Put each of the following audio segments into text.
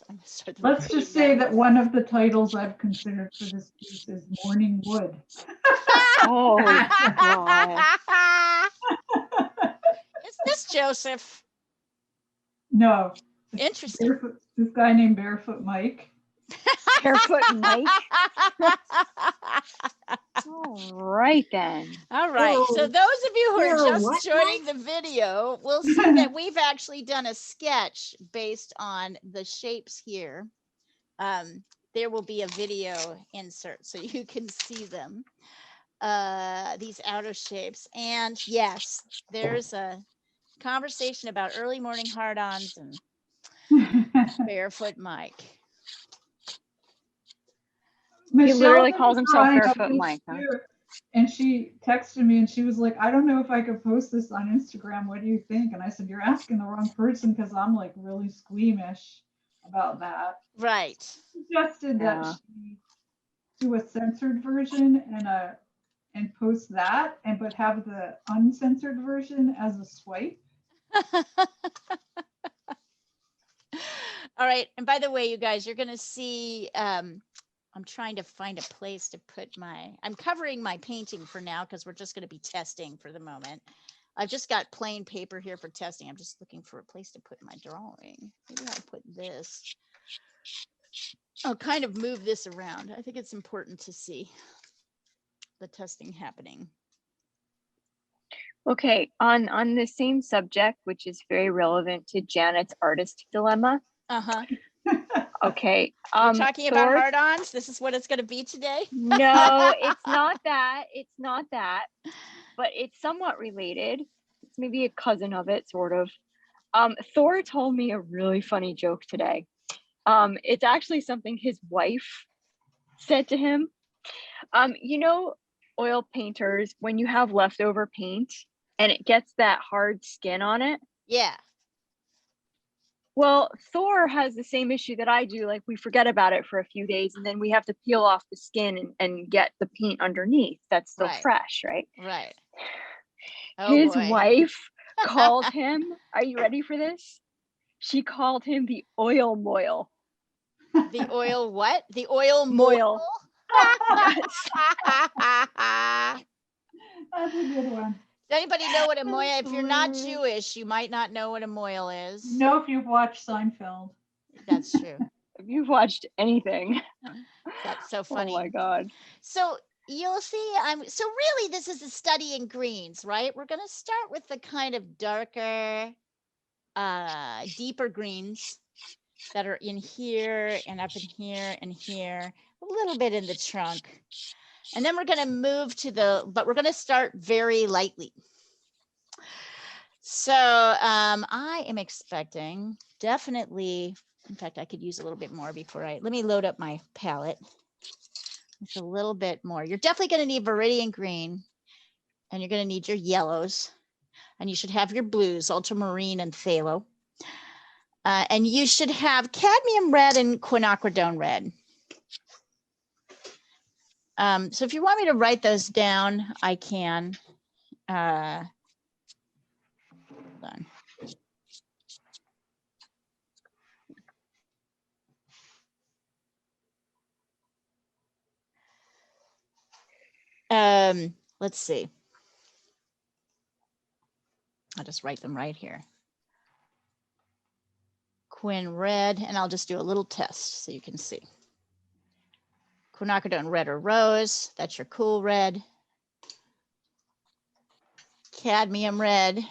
I'm gonna start the Let's just say that one of the titles I've considered for this piece is Morning Wood. Oh, God. Is this Joseph? No. Interesting. This guy named Barefoot Mike. Barefoot Mike. All right then. All right. So those of you who are just joining Mike? the video will see that we've actually done a sketch based on the shapes here. There will be a video insert so you can see them, these outer shapes. And yes, there's a conversation about early morning hard-ons and Barefoot Mike. He literally calls himself Barefoot Mike. Huh? And she texted me and she was like, I don't know if I could post this on Instagram. What do you think? And I said, you're asking the wrong person because I'm like really squeamish about that. Right. She suggested that she do a censored version and post that, but have the uncensored version as a swipe. All right. And by the way, you guys, you're going to see, I'm trying to find a place to put I'm covering my painting for now because we're just going to be testing for the moment. I've just got plain paper here for testing. I'm just looking for a place to put my drawing. Maybe I'll put this. I'll kind of move this around. I think it's important to see the testing happening. Okay, on the same subject, which is very relevant to Janet's artist dilemma. Uh-huh. Okay. You're talking about hard-ons? This is what it's going to be today? No, it's not that. It's not that. But it's somewhat related. It's maybe a cousin of it, sort of. Thor told me a really funny joke today. It's actually something his wife said to him. You know, oil painters, when you have leftover paint and it gets that hard skin on it. Yeah. Well, Thor has the same issue that I do. Like, we forget about it for a few days and then we have to peel off the skin and get the paint underneath that's still fresh, right? Right. His wife called him, are you ready for this? She called him the oil moil. The oil what? The oil moil. That's a good one. Does anybody know what a moil? If you're not Jewish, you might not know what a moil is. No, if you've watched Seinfeld. That's true. If you've watched anything. That's so funny. Oh my God. So you'll see, so really this is a study in greens, right? We're going to start with the kind of darker, deeper greens that are in here and up in here and here, a little bit in the trunk. And then we're going to move to but we're going to start very lightly. So I am expecting definitely, in fact, I could use a little bit more before let me load up my palette. It's a little bit more. You're definitely going to need Viridian green, and you're going to need your yellows, and you should have your blues, ultramarine and phthalo. And you should have cadmium red and quinacridone red. So if you want me to write those down, I can. Hold on. Let's see. I'll just write them right here. Quin red, and I'll just do a little test so you can see. Quinacridone red or rose, that's your cool red. Cadmium red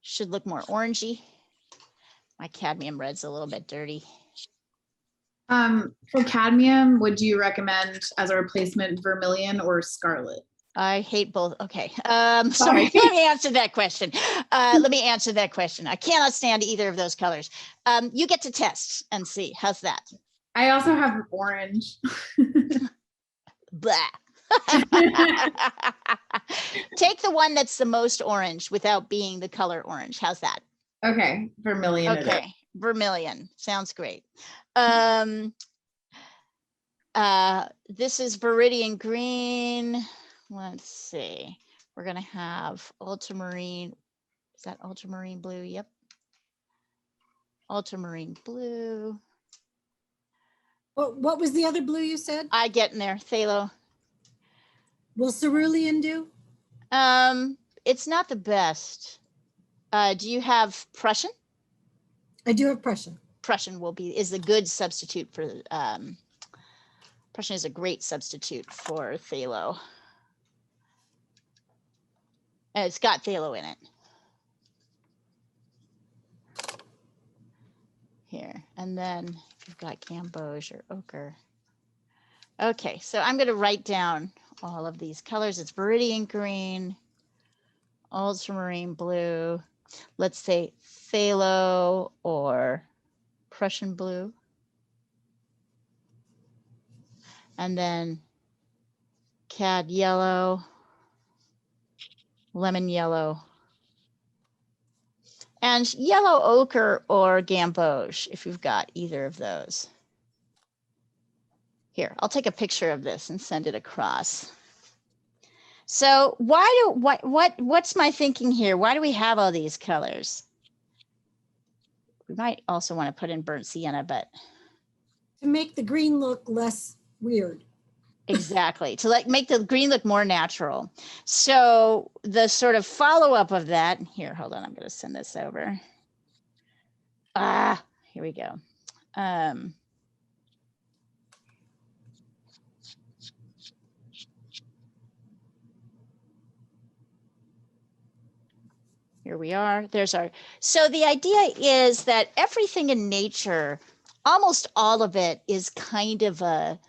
should look more orangey. My cadmium red's a little bit dirty. For cadmium, would you recommend as a replacement vermilion or scarlet? I hate both. Okay. Sorry. Let me answer that question. I cannot stand either of those colors. You get to test and see. How's that? I also have orange. Blah. Take the one that's the most orange without being the color orange. How's that? Okay. Vermilion. Okay. Vermilion. Sounds great. This is Viridian green. Let's see. We're going to have ultramarine. Is that ultramarine blue? Yep. ultramarine blue. What was the other blue you said? I get in there, phthalo. Will cerulean do? It's not the best. Do you have Prussian? I do have Prussian. Prussian is a good substitute for Prussian is a great substitute for phthalo. And it's got phthalo in it. Here, and then you've got gamboge or ochre. Okay, so I'm going to write down all of these colors. It's viridian green, ultramarine blue, let's say phthalo or Prussian blue. And then cad yellow, lemon yellow, and yellow ochre or gamboge if you've got either of those. Here, I'll take a picture of this and send it across. So what's my thinking here? Why do we have all these colors? We might also want to put in burnt sienna, but To make the green look less weird. exactly, to make the green look more natural. So the sort of follow-up of that, here, hold on, I'm going to send this over. Here we go. Here we are. There's our, so the idea is that everything in nature, almost all of it is kind of a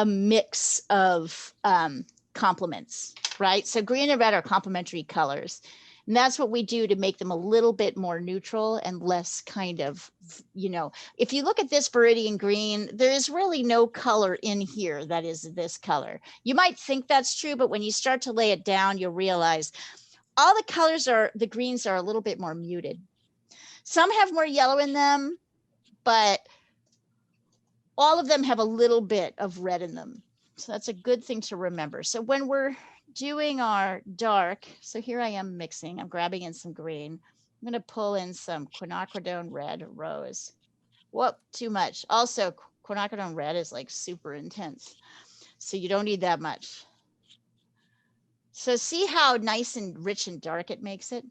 mix of complements, right? So green and red are complementary colors. And that's what we do to make them a little bit more neutral and less kind of, you know, if you look at this viridian green, there is really no color in here that is this color. You might think that's true, but when you start to lay it down, you'll realize all the colors are, the greens are a little bit more muted. Some have more yellow in them, but all of them have a little bit of red in them. So that's a good thing to remember. So when we're doing our dark, so here I am mixing, I'm grabbing in some green. I'm going to pull in some quinacridone red or rose. Whoop, too much. Also, quinacridone red is like super intense. So you don't need that much. So see how nice and rich and dark it makes it?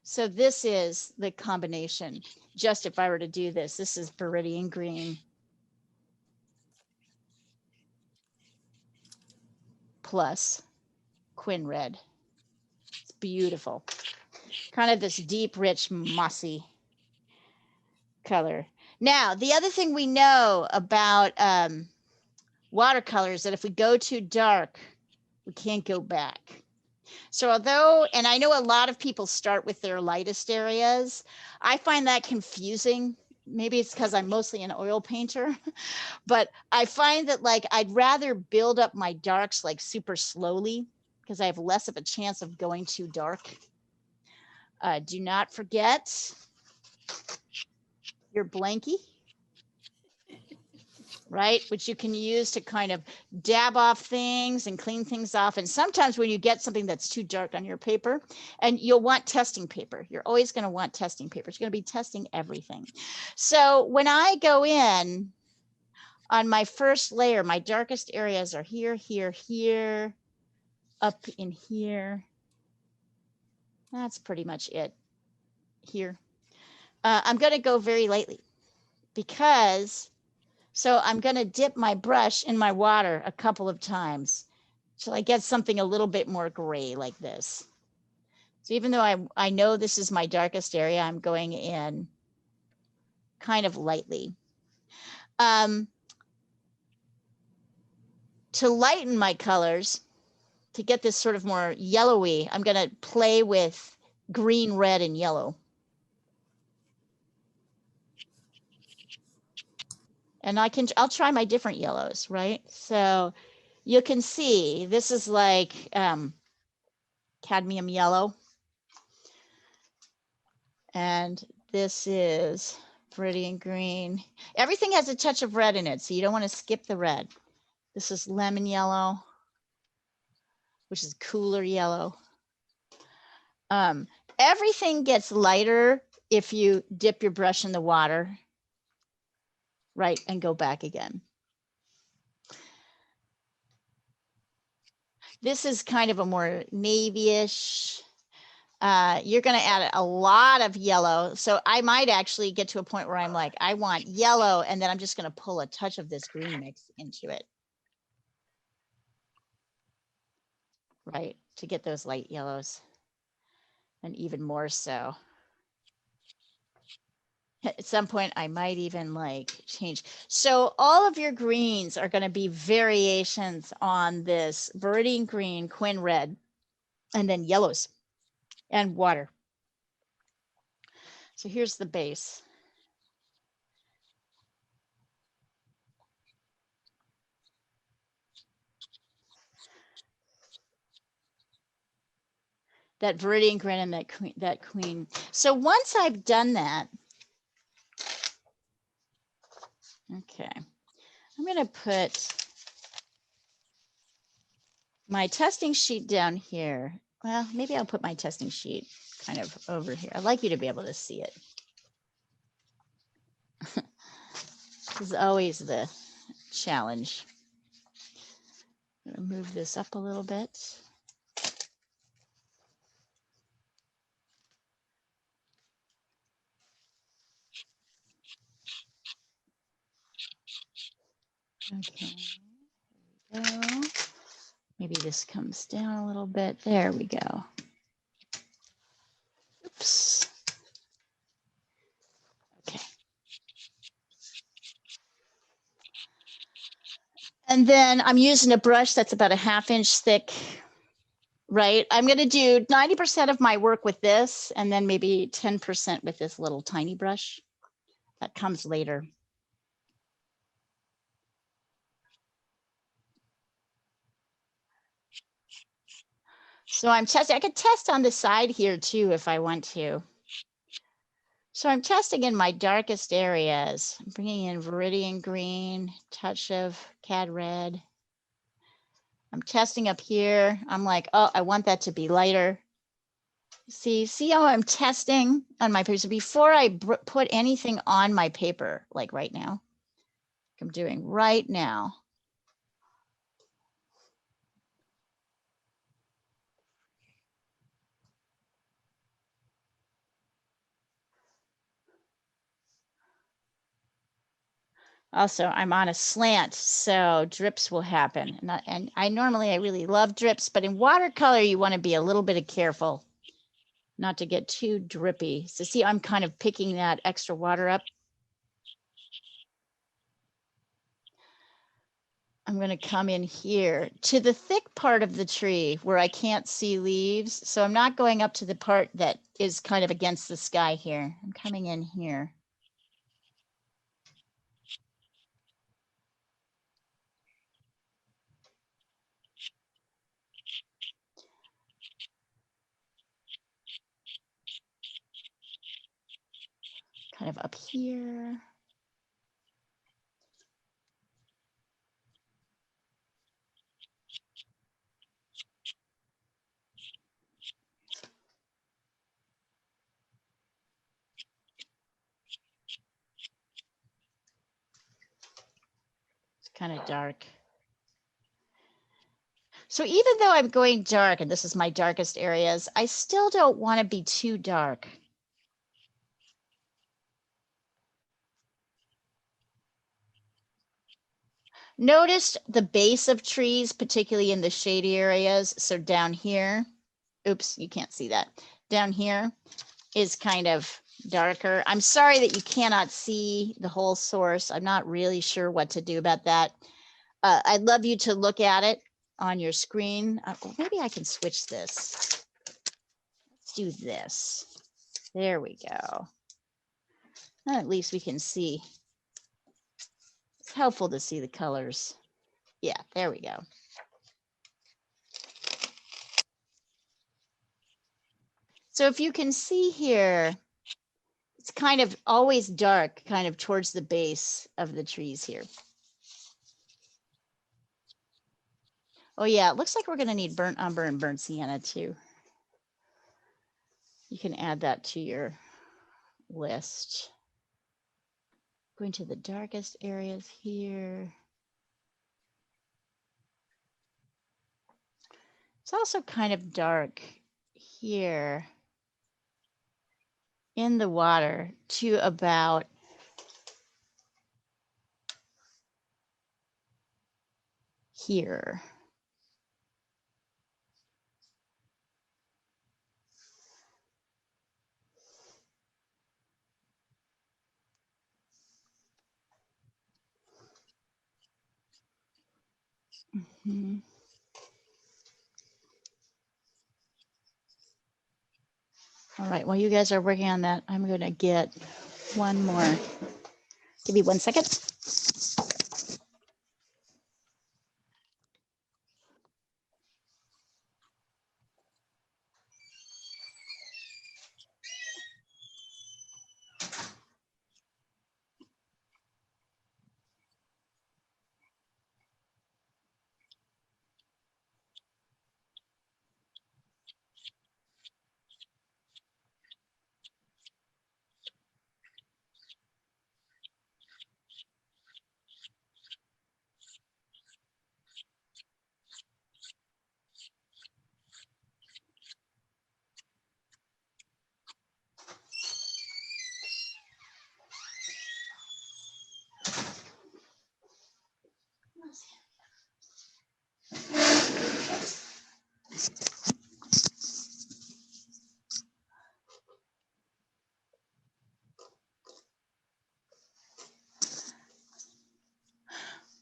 So this is the combination. Just if I were to do this, this is viridian green plus quin red. It's beautiful. Kind of this deep, rich, mossy color. Now, the other thing we know about watercolor is that if we go too dark, we can't go back. So although, and I know a lot of people start with their lightest areas, I find that confusing. Maybe it's because I'm mostly an oil painter, but I find that like I'd rather build up my darks like super slowly because I have less of a chance of going too dark. Do not forget your blankie, right? Which you can use to kind of dab off things and clean things off. And sometimes when you get something that's too dark on your paper, and you'll want testing paper, you're always going to want testing paper. It's going to be testing everything. So when I go in on my first layer, my darkest areas are here, here, here, up in here. That's pretty much it here. I'm going to go very lightly because so I'm going to dip my brush in my water a couple of times till I get something a little bit more gray like this. So even though I know this is my darkest area, I'm going in kind of lightly. To lighten my colors, to get this sort of more yellowy, I'm going to play with green, red, and yellow. And I'll try my different yellows, right? So you can see this is like cadmium yellow. And this is viridian green. Everything has a touch of red in it, so you don't want to skip the red. This is lemon yellow, which is cooler yellow. Everything gets lighter if you dip your brush in the water, right, and go back again. This is kind of a more navy-ish. You're going to add a lot of yellow. So I might actually get to a point where I'm like, I want yellow, and then I'm just going to pull a touch of this green mix into it. Right, to get those light yellows. And even more so. At some point, I might even like change. So all of your greens are going to be variations on this Viridian green, Quin red, and then yellows and water. So here's the base. That Viridian green and that queen. So once I've done that, okay, I'm going to put my testing sheet down here. Well, maybe I'll put my testing sheet kind of over here. I'd like you to be able to see it. This is always the challenge. I'm going to move this up a little bit. Okay, there we go. Maybe this comes down a little bit. There we go. Oops. Okay. And then I'm using a brush that's about a 1/2 inch thick, right? I'm going to do 90% of my work with this, and then maybe 10% with this little tiny brush. That comes later. So I'm testing. I could test on the side here too if I want to. So I'm testing in my darkest areas. I'm bringing in Viridian green, touch of cad red. I'm testing up here. I'm like, oh, I want that to be lighter. See how I'm testing on my paper? So before I put anything on my paper, like right now, like I'm doing right now. Also, I'm on a slant, so drips will happen. And I really love drips, but in watercolor, you want to be a little bit careful not to get too drippy. So see, I'm kind of picking that extra water up. I'm going to come in here to the thick part of the tree where I can't see leaves. So I'm not going up to the part that is kind of against the sky here. I'm coming in here. Kind of up here. It's kind of dark. So even though I'm going dark, and this is my darkest areas, I still don't want to be too dark. Notice the base of trees, particularly in the shady areas. So down here, oops, you can't see that. Down here is kind of darker. I'm sorry that you cannot see the whole source. I'm not really sure what to do about that. I'd love you to look at it on your screen. Maybe I can switch this. Let's do this. There we go. And at least we can see. It's helpful to see the colors. Yeah, there we go. So if you can see here, it's kind of always dark, kind of towards the base of the trees here. Oh yeah, it looks like we're going to need burnt umber and burnt sienna too. You can add that to your list. Going to the darkest areas here. It's also kind of dark here in the water to about here. Mhm. All right, while you guys are working on that, I'm going to get one more. Give me 1 second.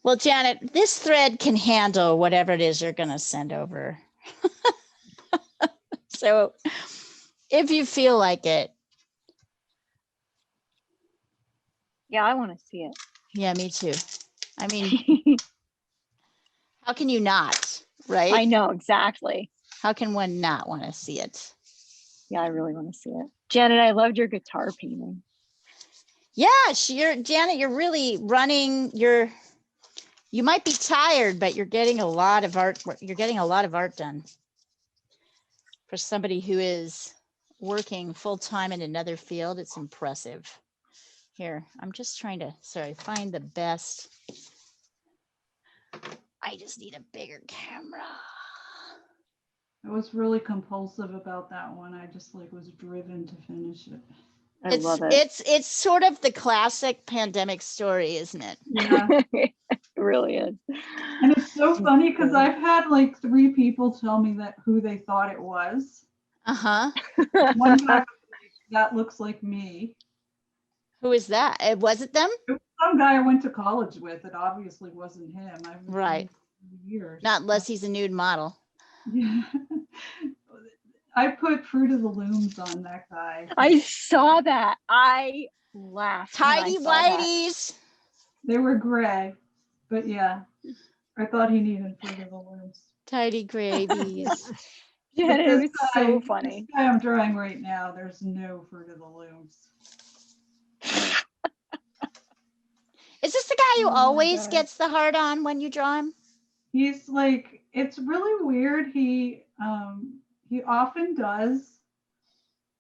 Well, Janet, this thread can handle whatever it is you're going to send over. So if you feel like it. Yeah, I want to see it. Yeah, me too. I mean, how can you not, right? I know, exactly. How can one not want to see it? Yeah, I really want to see it. Janet, I loved your guitar painting. Yeah, Janet, you're really running you might be tired, but you're getting a lot of art. You're getting a lot of art done for somebody who is working full time in another field. It's impressive. Here, I'm just trying to, find the best. I just need a bigger camera. I was really compulsive about that one. I just like was driven to finish it. I love it. It's sort of the classic pandemic story, isn't it? Yeah. It really is. And it's so funny because I've had like 3 people tell me that who they thought it was. Uh-huh. One guy was like, that looks like me. Who is that? Was it them? It was some guy I went to college with. It obviously wasn't him. I've known Right. him for years. Not unless he's a nude model. Yeah. I put Fruit of the Looms on that guy. I saw that. I laughed. when I Tidy saw that. whities. They were gray, but yeah, I thought he needed Fruit of the Looms. Tidy gravies. Yeah, But it this was guy- so funny. This guy I'm drawing right now, there's no Fruit of the Looms. Is this the guy who Oh my always God. gets the heart on when you draw him? He's like, it's really weird. He often does,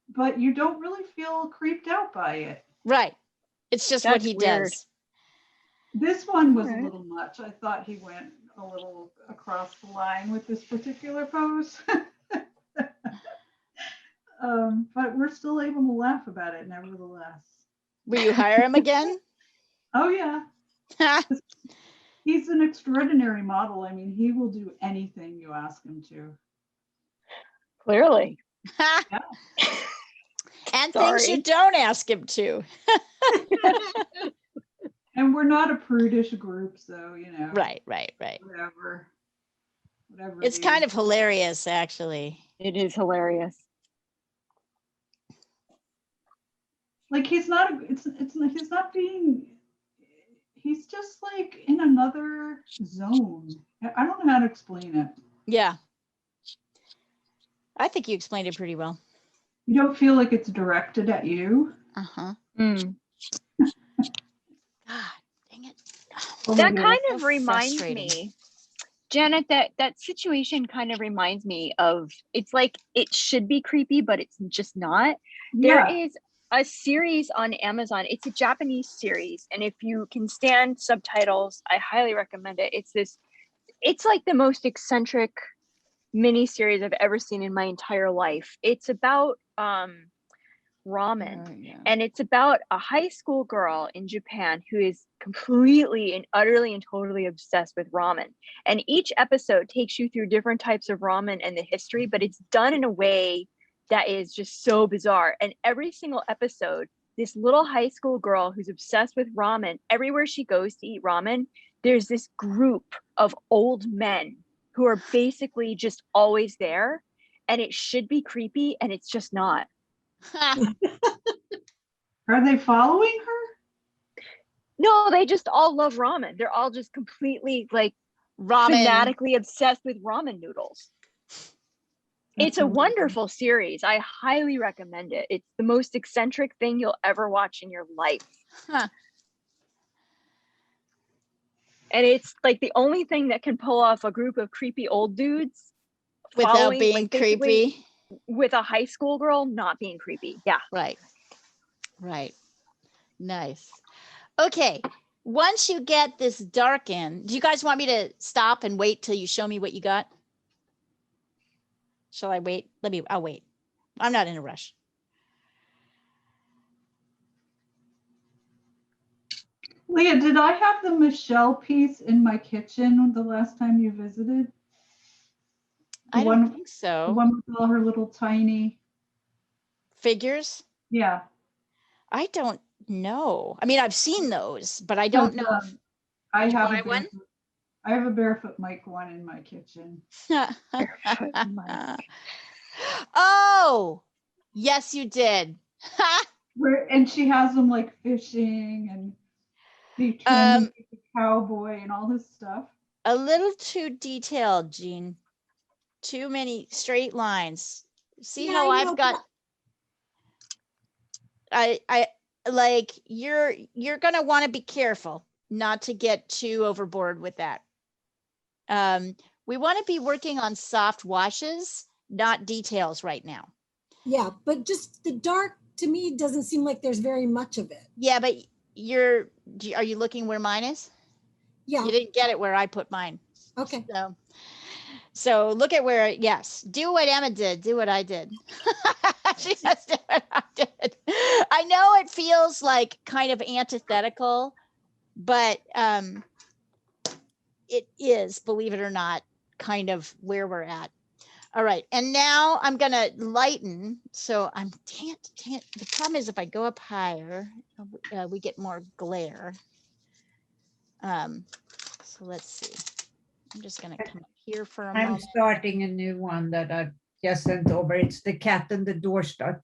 but you don't really feel creeped out by it. Right. It's just what That's he weird. does. This one was a Alright. little much. I thought he went a little across the line with this particular pose. But we're still able to laugh about it nevertheless. Will you hire him again? Oh yeah, he's an extraordinary model. I mean, he will do anything you ask him to. Clearly. And things you Sorry. don't ask him to. And we're not a prudish group, so you know. Right. Whatever. It's the- kind of hilarious, actually. It is hilarious. Like he's not. He's not being. He's just like in another zone. I don't know how to explain it. Yeah. I think you explained it pretty well. You don't feel like it's directed at you. Uh-huh. Mm. God, dang it. That Yeah. kind So of reminds frustrating. me, Janet, that situation kind of reminds me of, it's like it should be creepy, but it's just not. Yeah. There is a series on Amazon. It's a Japanese series, and if you can stand subtitles, I highly recommend it. It's like the most eccentric mini series I've ever seen in my entire life. It's about ramen. Oh, yeah. And it's about a high school girl in Japan who is completely and utterly and totally obsessed with ramen. And each episode takes you through different types of ramen and the history, but it's done in a way that is just so bizarre. And every single episode, this little high school girl who's obsessed with ramen, everywhere she goes to eat ramen, there's this group of old men who are basically just always there. And it should be creepy, and it's just not. Are they following her? No, they just all love ramen. They're all just completely like Ramen. fanatically obsessed with ramen noodles. It's That's a amazing. wonderful series. I highly recommend it. It's the most eccentric thing you'll ever watch in your life. Huh. And it's like the only thing that can pull off a group of creepy old dudes Without following, being like, basically creepy. with a high school girl not being creepy. Yeah. Right. Right. Nice. Okay. Once you get this dark in, do you guys want me to stop and wait till you show me what you got? Shall I wait? I'll wait. I'm not in a rush. Leah, did I have the Michelle piece in my kitchen the last time you visited? The I don't one- think The so. one with all her little tiny, Figures? yeah. I don't know. I mean, I've seen those, but I don't know. Because, I Did you have buy a one? barefoot, I have a barefoot Mike one in my kitchen. Barefoot Mike. Oh, yes, you did. And she has them like fishing and pretending to be a cowboy and all this stuff. A little too detailed, Jean. Too many straight lines. See Yeah, how I I've know, got, I like you're gonna want to be careful not to get too overboard with that. We want to be working on soft washes, not details right now. Yeah, but just the dark to me doesn't seem like there's very much of it. Yeah, but are you looking where mine is? Yeah, You didn't get it where I put mine. okay. So look at where, yes, do what Emma did, do what I did. She has to do what I did. I know it feels like kind of antithetical, but it is, believe it or not, kind of where we're at. All right, and now I'm gonna lighten. So I'm the problem is if I go up higher, we get more glare. So let's see. I'm just gonna come up here for a I'm moment. starting a new one that I just sent over. It's the cat and the doorstop.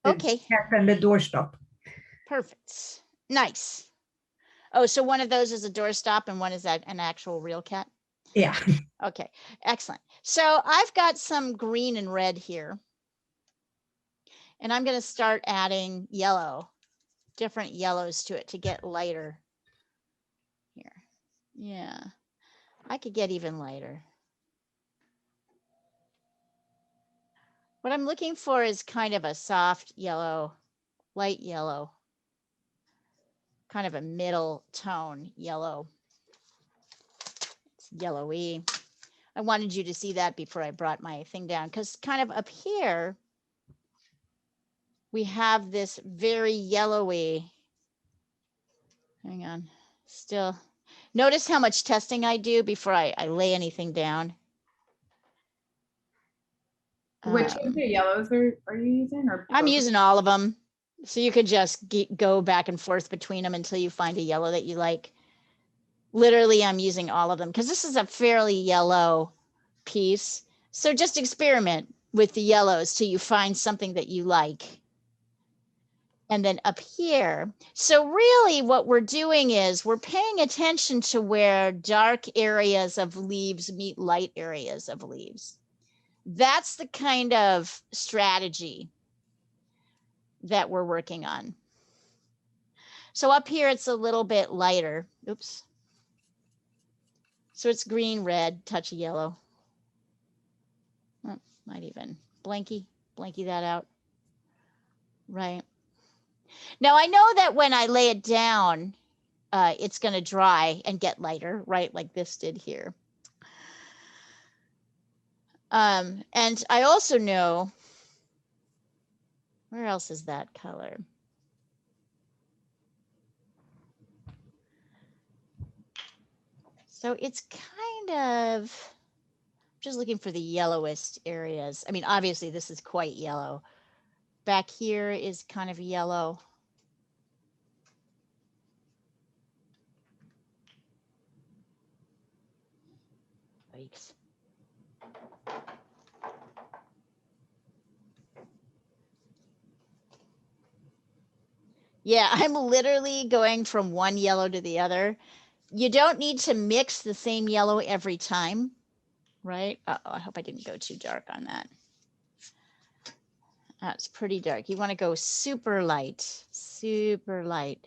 The Okay, cat and the doorstop. perfect. Nice. Oh, so one of those is a doorstop and one is an actual real cat? Yeah. Okay, excellent. So I've got some green and red here. And I'm gonna start adding yellow, different yellows to it to get lighter here. Yeah, I could get even lighter. What I'm looking for is kind of a soft yellow, light yellow, kind of a middle tone yellow. It's yellowy. I wanted you to see that before I brought my thing down, because kind of up here, we have this very yellowy, hang on, still. Notice how much testing I do before I lay anything down. Which of the yellows are you using? Or I'm both? using all of them. So you could just go back and forth between them until you find a yellow that you like. Literally, I'm using all of them because this is a fairly yellow piece. So just experiment with the yellows till you find something that you like. And then up here, so really what we're doing is we're paying attention to where dark areas of leaves meet light areas of leaves. That's the kind of strategy that we're working on. So up here, it's a little bit lighter. Oops. So it's green, red, touch of yellow. Oh, might even blanky that out. Right. Now I know that when I lay it down, it's going to dry and get lighter, right? Like this did here. And I also know, where else is that color? So it's kind of, just looking for the yellowest areas. I mean, obviously this is quite yellow. Back here is kind of yellow. Yikes. Yeah, I'm literally going from one yellow to the other. You don't need to mix the same yellow every time, right? Uh-oh, I hope I didn't go too dark on that. That's pretty dark. You want to go super light, super light.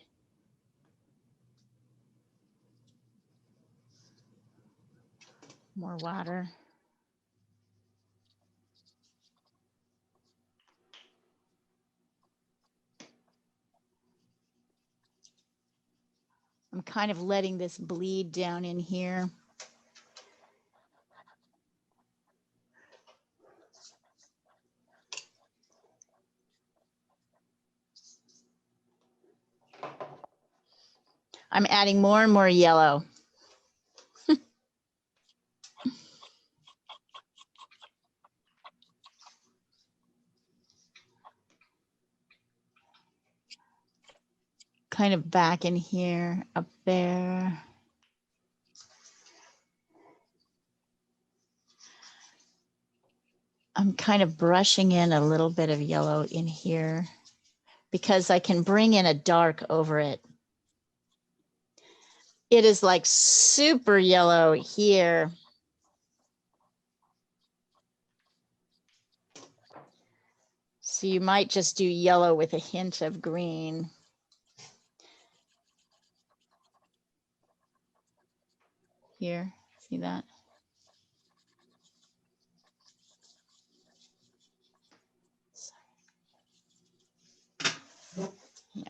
More water. I'm kind of letting this bleed down in here. I'm adding more and more yellow. Kind of back in here, up there. I'm kind of brushing in a little bit of yellow in here because I can bring in a dark over it. It is like super yellow here. So you might just do yellow with a hint of green. Here, see that? Yeah.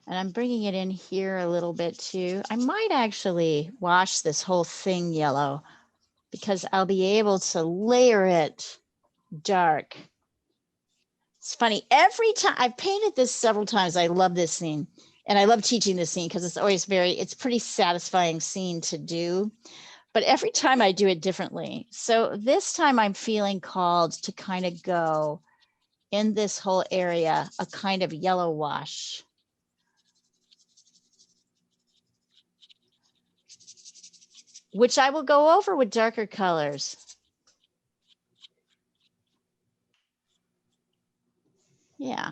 And I'm bringing it in here a little bit too. I might actually wash this whole thing yellow because I'll be able to layer it dark. It's funny, every time I've painted this several times, I love this scene and I love teaching this scene because it's always it's pretty satisfying scene to do. But every time I do it differently. So this time I'm feeling called to kind of go in this whole area, a kind of yellow wash. Which I will go over with darker colors. Yeah,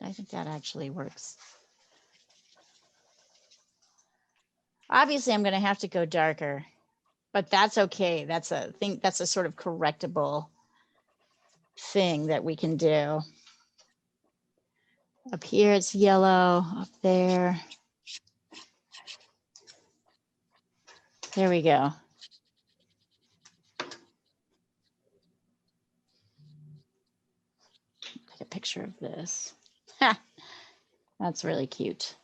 I think that actually works. Obviously, I'm going to have to go darker, but that's okay. That's a thing. That's a sort of correctable thing that we can do. Up here, it's yellow. Up there. There we go. Take a picture of this. Ha, that's really cute.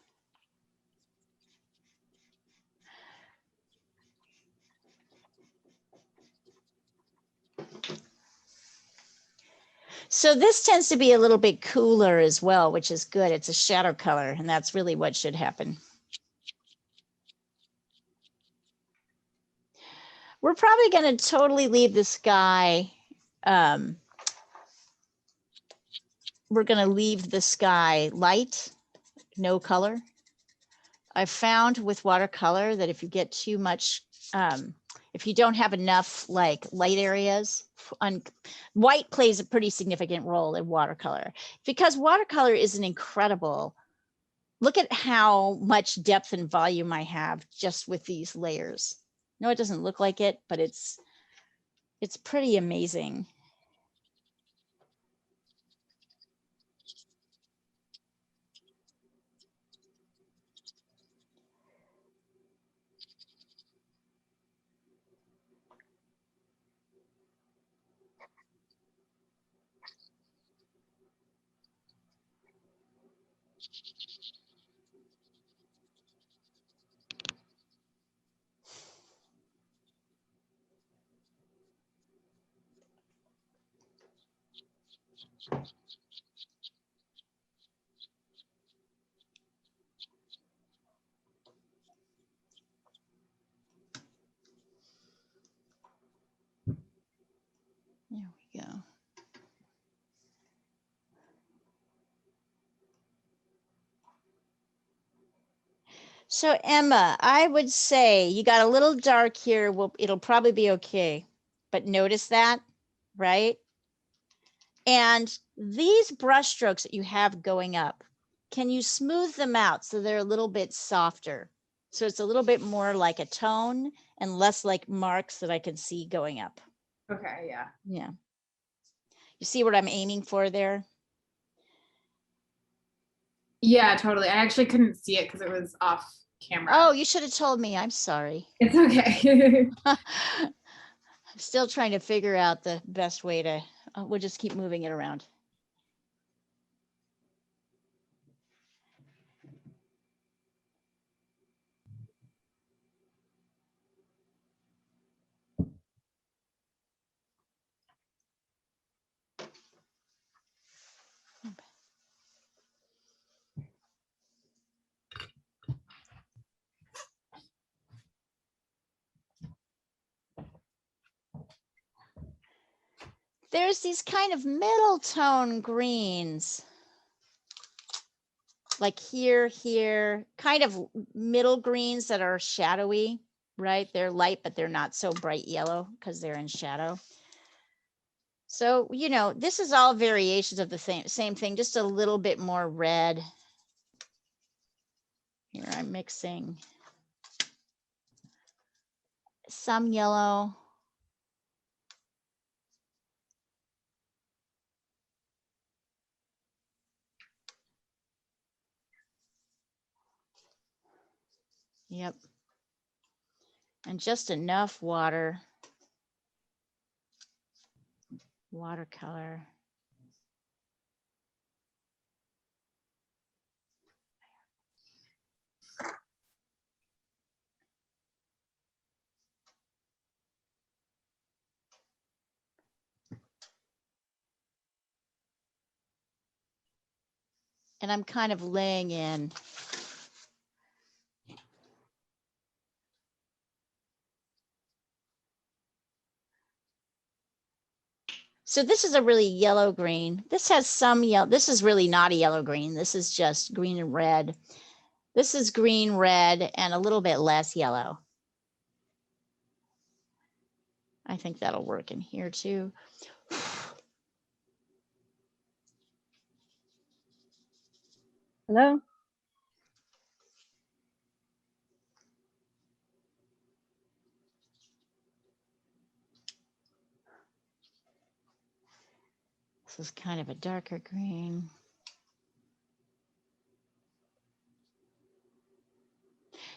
So this tends to be a little bit cooler as well, which is good. It's a shadow color, and that's really what should happen. We're probably going to totally leave the sky. We're going to leave the sky light, no color. I found with watercolor that if you get too much, if you don't have enough like light areas, white plays a pretty significant role in watercolor because watercolor is an incredible, look at how much depth and volume I have just with these layers. No, it doesn't look like it, but it's pretty amazing. There we go. So Emma, I would say you got a little dark here. Well, it'll probably be okay. But notice that, right? And these brush strokes that you have going up, can you smooth them out so they're a little bit softer? So it's a little bit more like a tone and less like marks that I can see going up. Okay, yeah. Yeah. You see what I'm aiming for there? Yeah, totally. I actually couldn't see it because it was off camera. Oh, you should have told me. I'm sorry. It's okay. I'm still trying to figure out the best way to, we'll just keep moving it around. There's these kind of middle tone greens. Like here, kind of middle greens that are shadowy, right? They're light, but they're not so bright yellow because they're in shadow. So, you know, this is all variations of the same thing, just a little bit more red. Here I'm mixing some yellow. Yep. And just enough water. Watercolor. And I'm kind of laying in. So this is a really yellow green. This has some yellow. This is really not a yellow green. This is just green and red. This is green, red, and a little bit less yellow. I think that'll work in here too. Hello? This is kind of a darker green.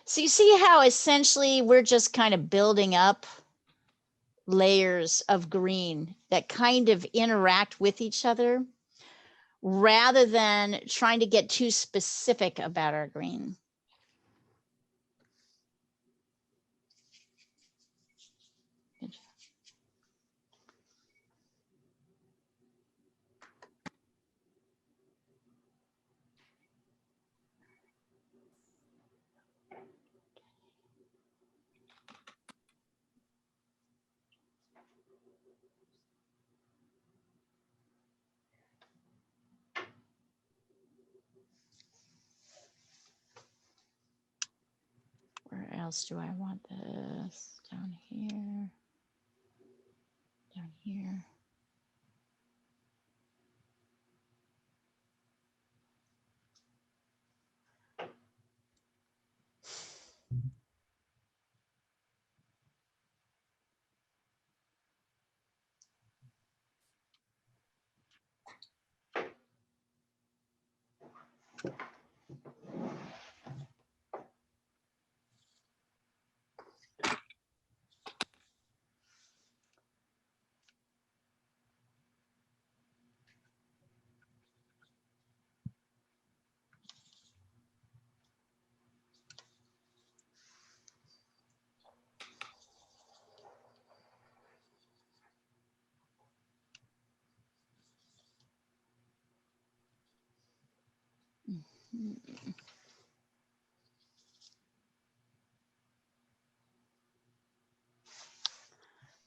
So you see how essentially we're just kind of building up layers of green that kind of interact with each other rather than trying to get too specific about our green. Where else do I want this? Down here. Down here.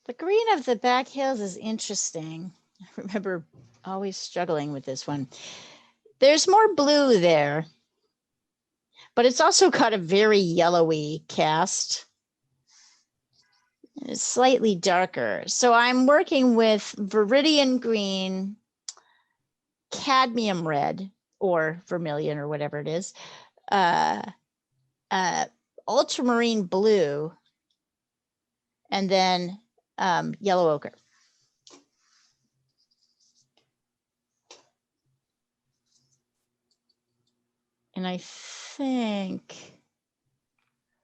The green of the back hills is interesting. I remember always struggling with this one. There's more blue there, but it's also got a very yellowy cast. It's slightly darker. So I'm working with Viridian green, cadmium red, or vermilion, or whatever it is, ultramarine blue, and then yellow ochre. And I think,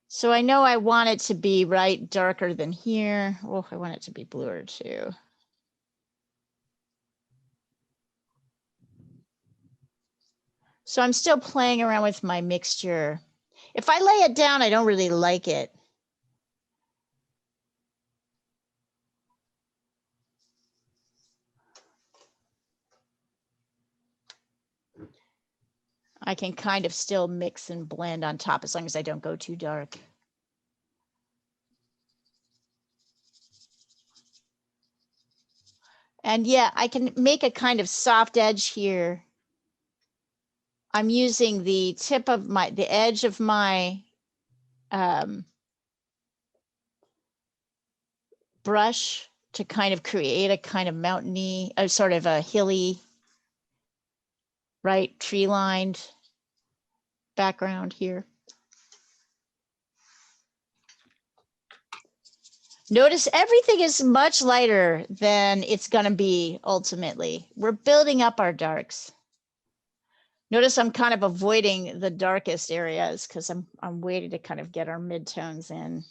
so I know I want it to be right darker than here. Oh, I want it to be bluer too. So I'm still playing around with my mixture. If I lay it down, I don't really like it. I can kind of still mix and blend on top as long as I don't go too dark. And yeah, I can make a kind of soft edge here. I'm using the tip of the edge of my brush to kind of create a kind of mountainy, sort of a hilly, right, tree lined background here. Notice everything is much lighter than it's going to be ultimately. We're building up our darks. Notice I'm kind of avoiding the darkest areas because I'm waiting to kind of get our midtones in.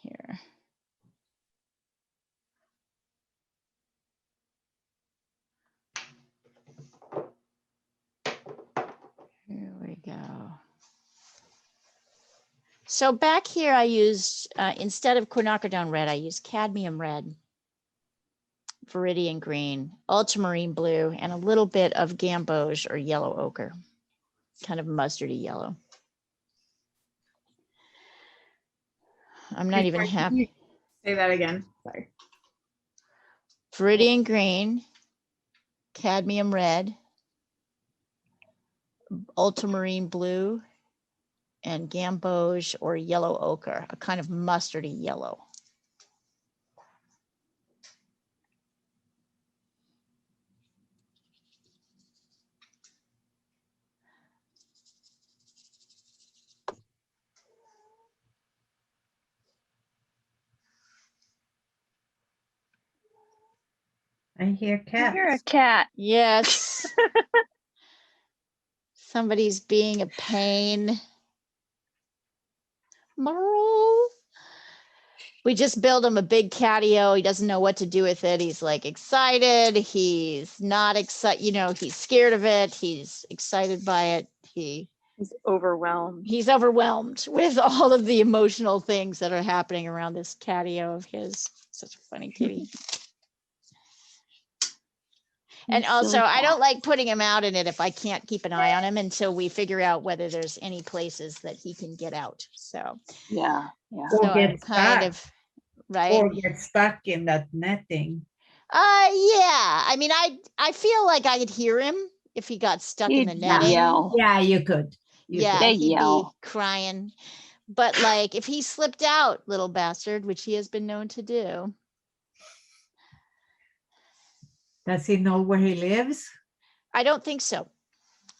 Here. Here we go. So back here, I used, instead of quinacridone red, I used cadmium red, viridian green, ultramarine blue, and a little bit of gamboge or yellow ochre, kind of mustardy yellow. I'm not even happy. Say that again. Sorry. Viridian green, cadmium red, ultramarine blue, and gamboge or yellow ochre, a kind of mustardy yellow. I hear cats. You're a cat. Yes. Somebody's being a pain. Merle. We just built him a big catio. He doesn't know what to do with it. He's like excited. He's not excited. You know, he's scared of it. He's excited by it. He's overwhelmed. He's overwhelmed with all of the emotional things that are happening around this catio of his. Such a funny kitty. And also, I don't like putting him out in it if I can't keep an eye on him until we figure out whether there's any places that he can get out. So Yeah. so Or I'm get kind stuck. of right. Or get stuck in that netting. Yeah. I mean, I feel like I could hear him if he got stuck in the He'd netting. yell. Yeah, you could. Yeah, They he'd yell. be crying. But like if he slipped out, little bastard, which he has been known to do. Does he know where he lives? I don't think so.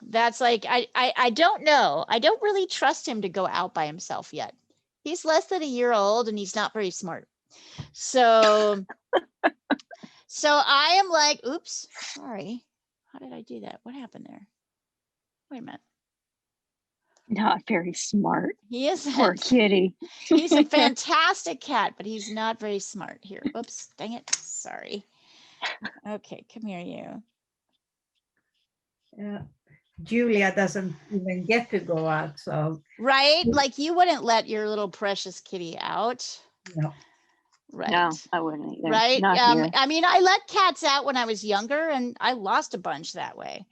That's like I don't know. I don't really trust him to go out by himself yet. He's less than a year old and he's not very smart. So I am like, oops, sorry. How did I do that? What happened there? Wait a minute. Not very smart. He isn't. Poor kitty. He's a fantastic cat, but he's not very smart. Here, oops, dang it. Sorry. Okay, come here, you. Yeah. Julia doesn't even get to go out, so Right? Like you wouldn't let your little precious kitty out. no. Right. No, I wouldn't either. Right. Not here. I mean, I let cats out when I was younger and I lost a bunch that way.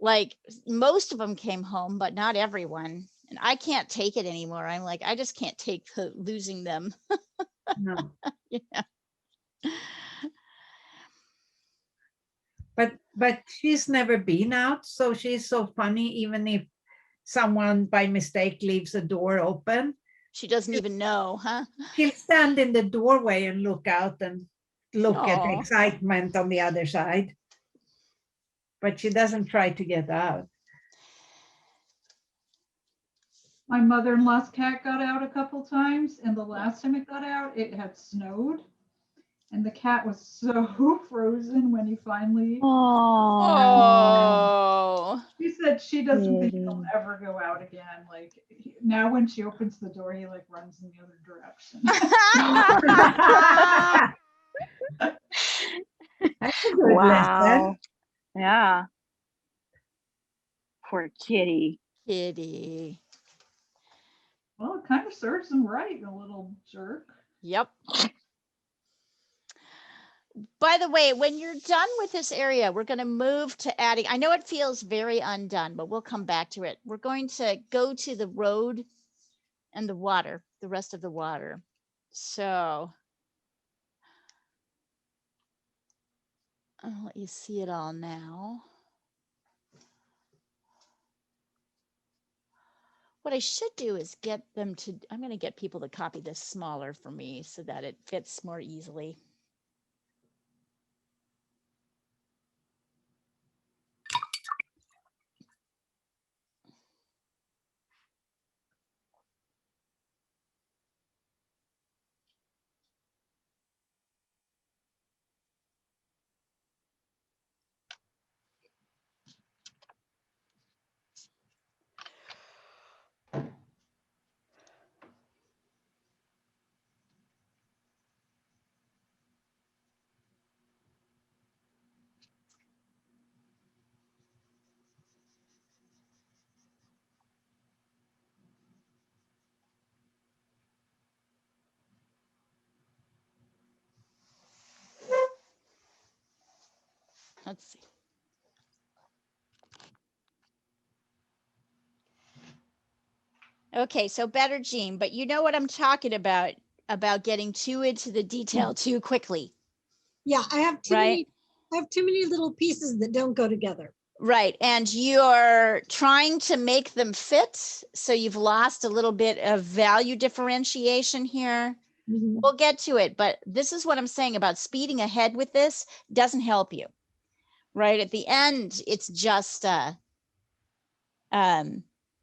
Like most of them came home, but not everyone. And I can't take it anymore. I'm like, I just can't take losing them. No. Yeah. But she's never been out, so she's so funny. Even if someone by mistake leaves a door open, She doesn't even know, huh? she'll stand in the doorway and look out and look at the Aw. excitement on the other side. But she doesn't try to get out. My mother-in-law's cat got out a couple times, and the last time it got out, it had snowed. And the cat was so frozen when he finally, Oh. she said she doesn't think Kitty. he'll ever go out again. Like now when she opens the door, he like runs in the other direction. That's a good Wow. lesson. Yeah. Poor kitty. Kitty. Well, it kind of serves him right, a little jerk. Yep. By the way, when you're done with this area, we're going to move to adding, I know it feels very undone, but we'll come back to it. We're going to go to the road and the water, the rest of the water. So I'll let you see it all now. What I should do is get them to, I'm going to get people to copy this smaller for me so that it fits more easily. Let's see. Okay, so better, Jean, but you know what I'm talking about getting too into the detail too quickly. Yeah, I have too Right. many little pieces that don't go together. Right. And you're trying to make them fit. So you've lost a little bit of value differentiation here. Mhm. We'll get to it, but this is what I'm saying about speeding ahead with this doesn't help you. Right. At the end, it's just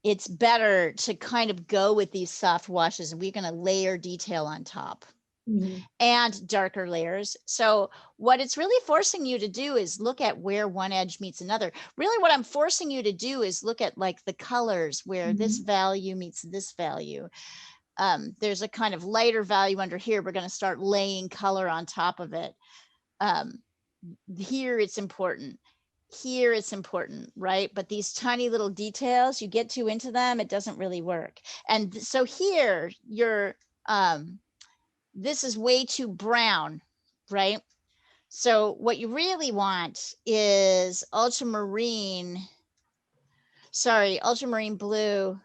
it's better to kind of go with these soft washes, and we're going to layer detail on top. Mhm. And darker layers. So what it's really forcing you to do is look at where one edge meets another. Really what I'm forcing you to do is look at like the colors where this value meets this value. There's a kind of lighter value under here. We're going to start laying color on top of it. Here it's important. Here it's important, right? But these tiny little details, you get too into them, it doesn't really work. And so here you're, this is way too brown, right? So what you really want is ultramarine blue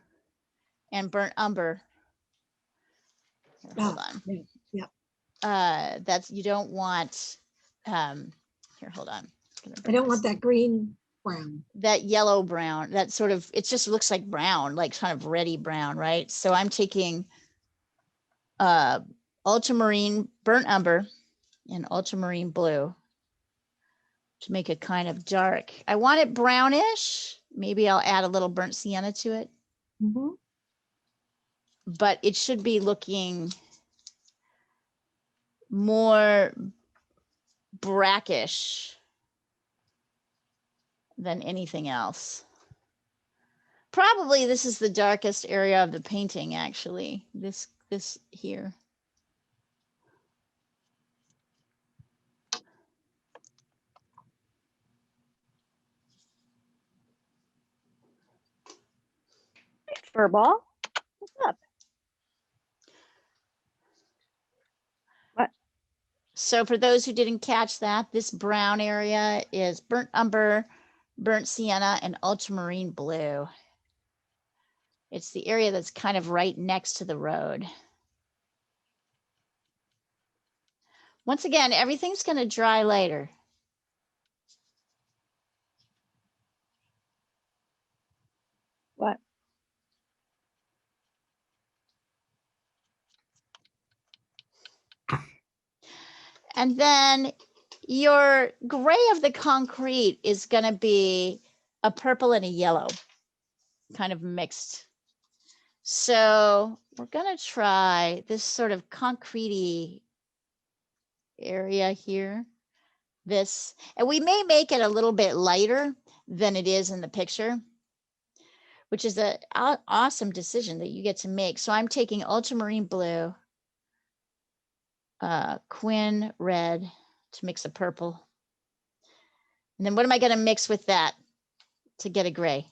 and burnt umber. Here, hold on. Yeah. That's, you don't want, here, hold on. I don't want that green brown. That yellow brown, that sort of, it just looks like brown, like kind of reddy brown, right? So I'm taking ultramarine burnt umber and ultramarine blue to make it kind of dark. I want it brownish. Maybe I'll add a little burnt sienna to it, but it should be looking more brackish than anything else. probably this is the darkest area of the painting, actually. This here. Furball, what's up? What? So for those who didn't catch that, this brown area is burnt umber, burnt sienna, and ultramarine blue. It's the area that's kind of right next to the road. Once again, everything's going to dry later. What? And then your gray of the concrete is going to be a purple and a yellow, kind of mixed. So we're going to try this sort of concrete area here. This, and we may make it a little bit lighter than it is in the picture, which is an awesome decision that you get to make. So I'm taking ultramarine blue, quin red to mix a purple. And then what am I going to mix with that to get a gray?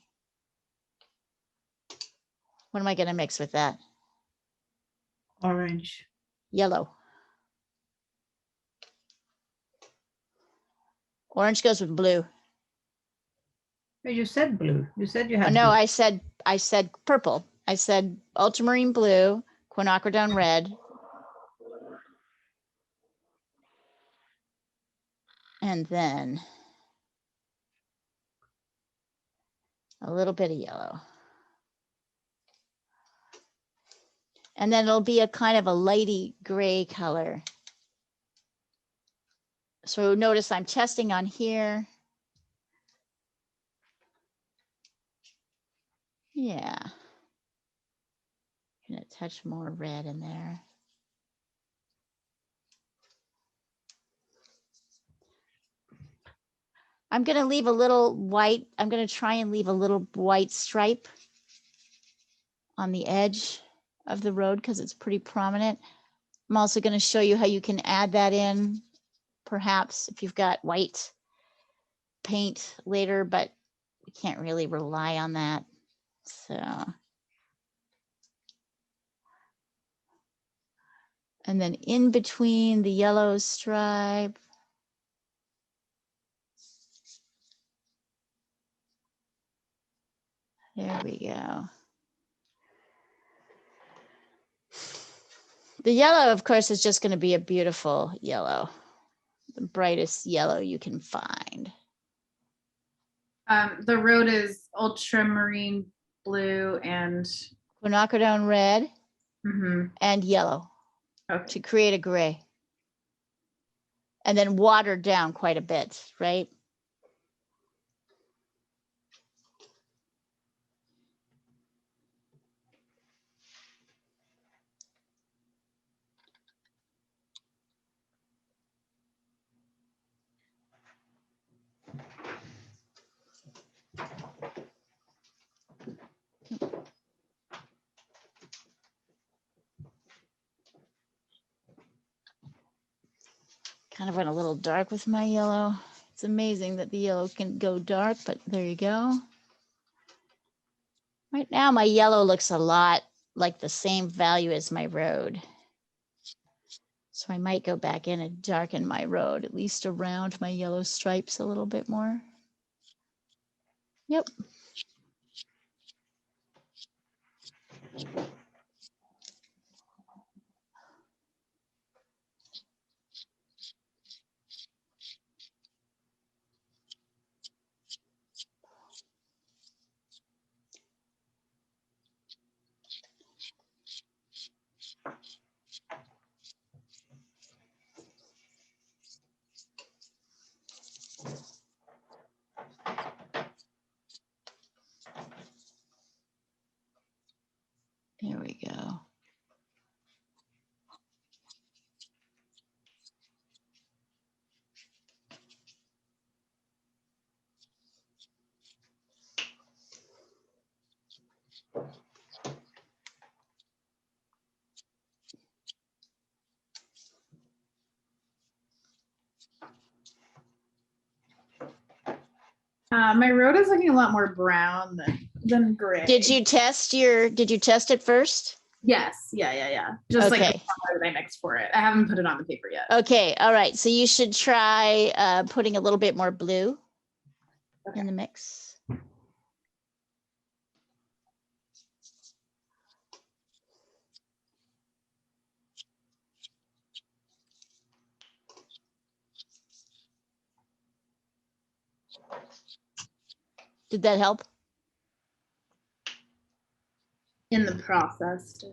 What am I going to mix with that? Orange. Yellow. Orange goes with blue. But you said blue. You said you Oh, had no, blue. I said purple. I said ultramarine blue, quinacridone red, and then a little bit of yellow. And then it'll be a kind of a lighty gray color. So notice I'm testing on here. Yeah. Gonna touch more red in there. I'm gonna leave a little white. I'm gonna try and leave a little white stripe on the edge of the road because it's pretty prominent. I'm also gonna show you how you can add that in, perhaps if you've got white paint later, but we can't really rely on that. So. And then in between the yellow stripe, there we go. The yellow, of course, is just going to be a beautiful yellow, the brightest yellow you can find. The road is ultramarine blue and Quinacridone red mhm, and yellow okay. to create a gray. And then watered down quite a bit, right? Kind of went a little dark with my yellow. It's amazing that the yellow can go dark, but there you go. Right now, my yellow looks a lot like the same value as my road. So I might go back in and darken my road, at least around my yellow stripes a little bit more. Yep. There My road is looking a lot more brown than gray. Did you test it first? Yes. Yeah. Just like the Okay. color that I mixed for it. I haven't put it on the paper yet. Okay. All right. So you should try putting a little bit more blue Okay. in the mix. Did that help? In the process.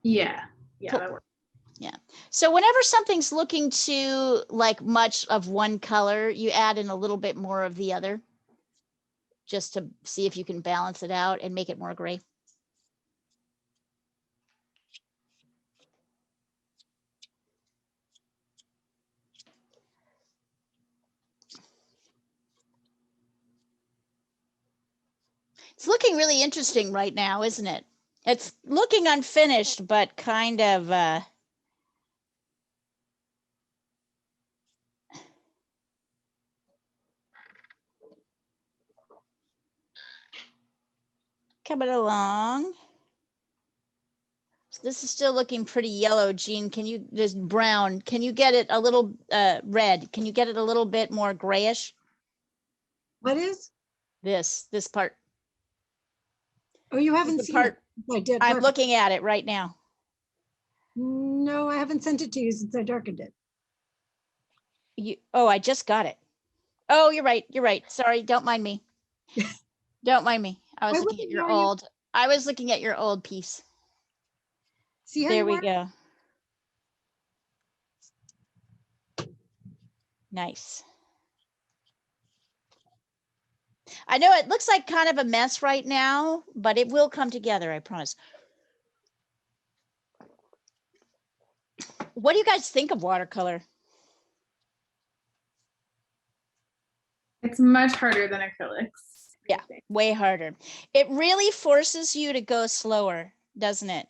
Yeah. Yeah, Cool. that works. So whenever something's looking too like much of one color, you add in a little bit more of the other, just to see if you can balance it out and make it more gray. It's looking really interesting right now, isn't it? It's looking unfinished, but kind of coming along. So this is still looking pretty yellow, Jean. Can you, this brown, can you get it a little red? Can you get it a little bit more grayish? What is? This part. Oh, you haven't the seen it. part I did. I'm darken- looking at it right now. No, I haven't sent it to you since I darkened it. Oh, I just got it. Oh, you're right. You're right. Sorry. Don't mind me. Don't mind me. I was I looking at wouldn't your know you- old, I was looking at your old piece. See how There you we are? go. Nice. I know it looks like kind of a mess right now, but it will come together, I promise. What do you guys think of watercolor? It's much harder than acrylics. Yeah. Way harder. It really forces you to go slower, doesn't it?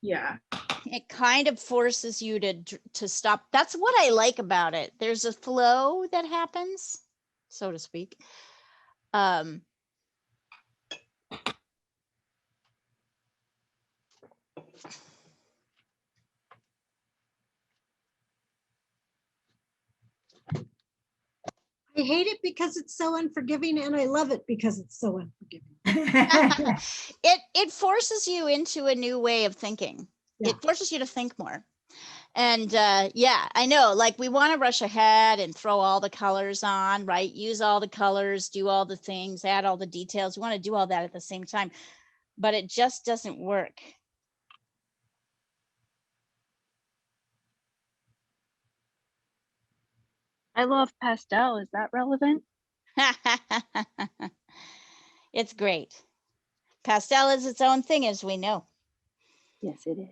Yeah. It kind of forces you to stop. That's what I like about it. There's a flow that happens, so to speak. I hate it because it's so unforgiving, and I love it because it's so unforgiving. It forces you into a new way of thinking. Yeah. It forces you to think more. And yeah, I know, like we want to rush ahead and throw all the colors on, right? Use all the colors, do all the things, add all the details. We want to do all that at the same time, but it just doesn't work. I love pastel. Is that relevant? It's great. Pastel is its own thing, as we know. Yes, it is.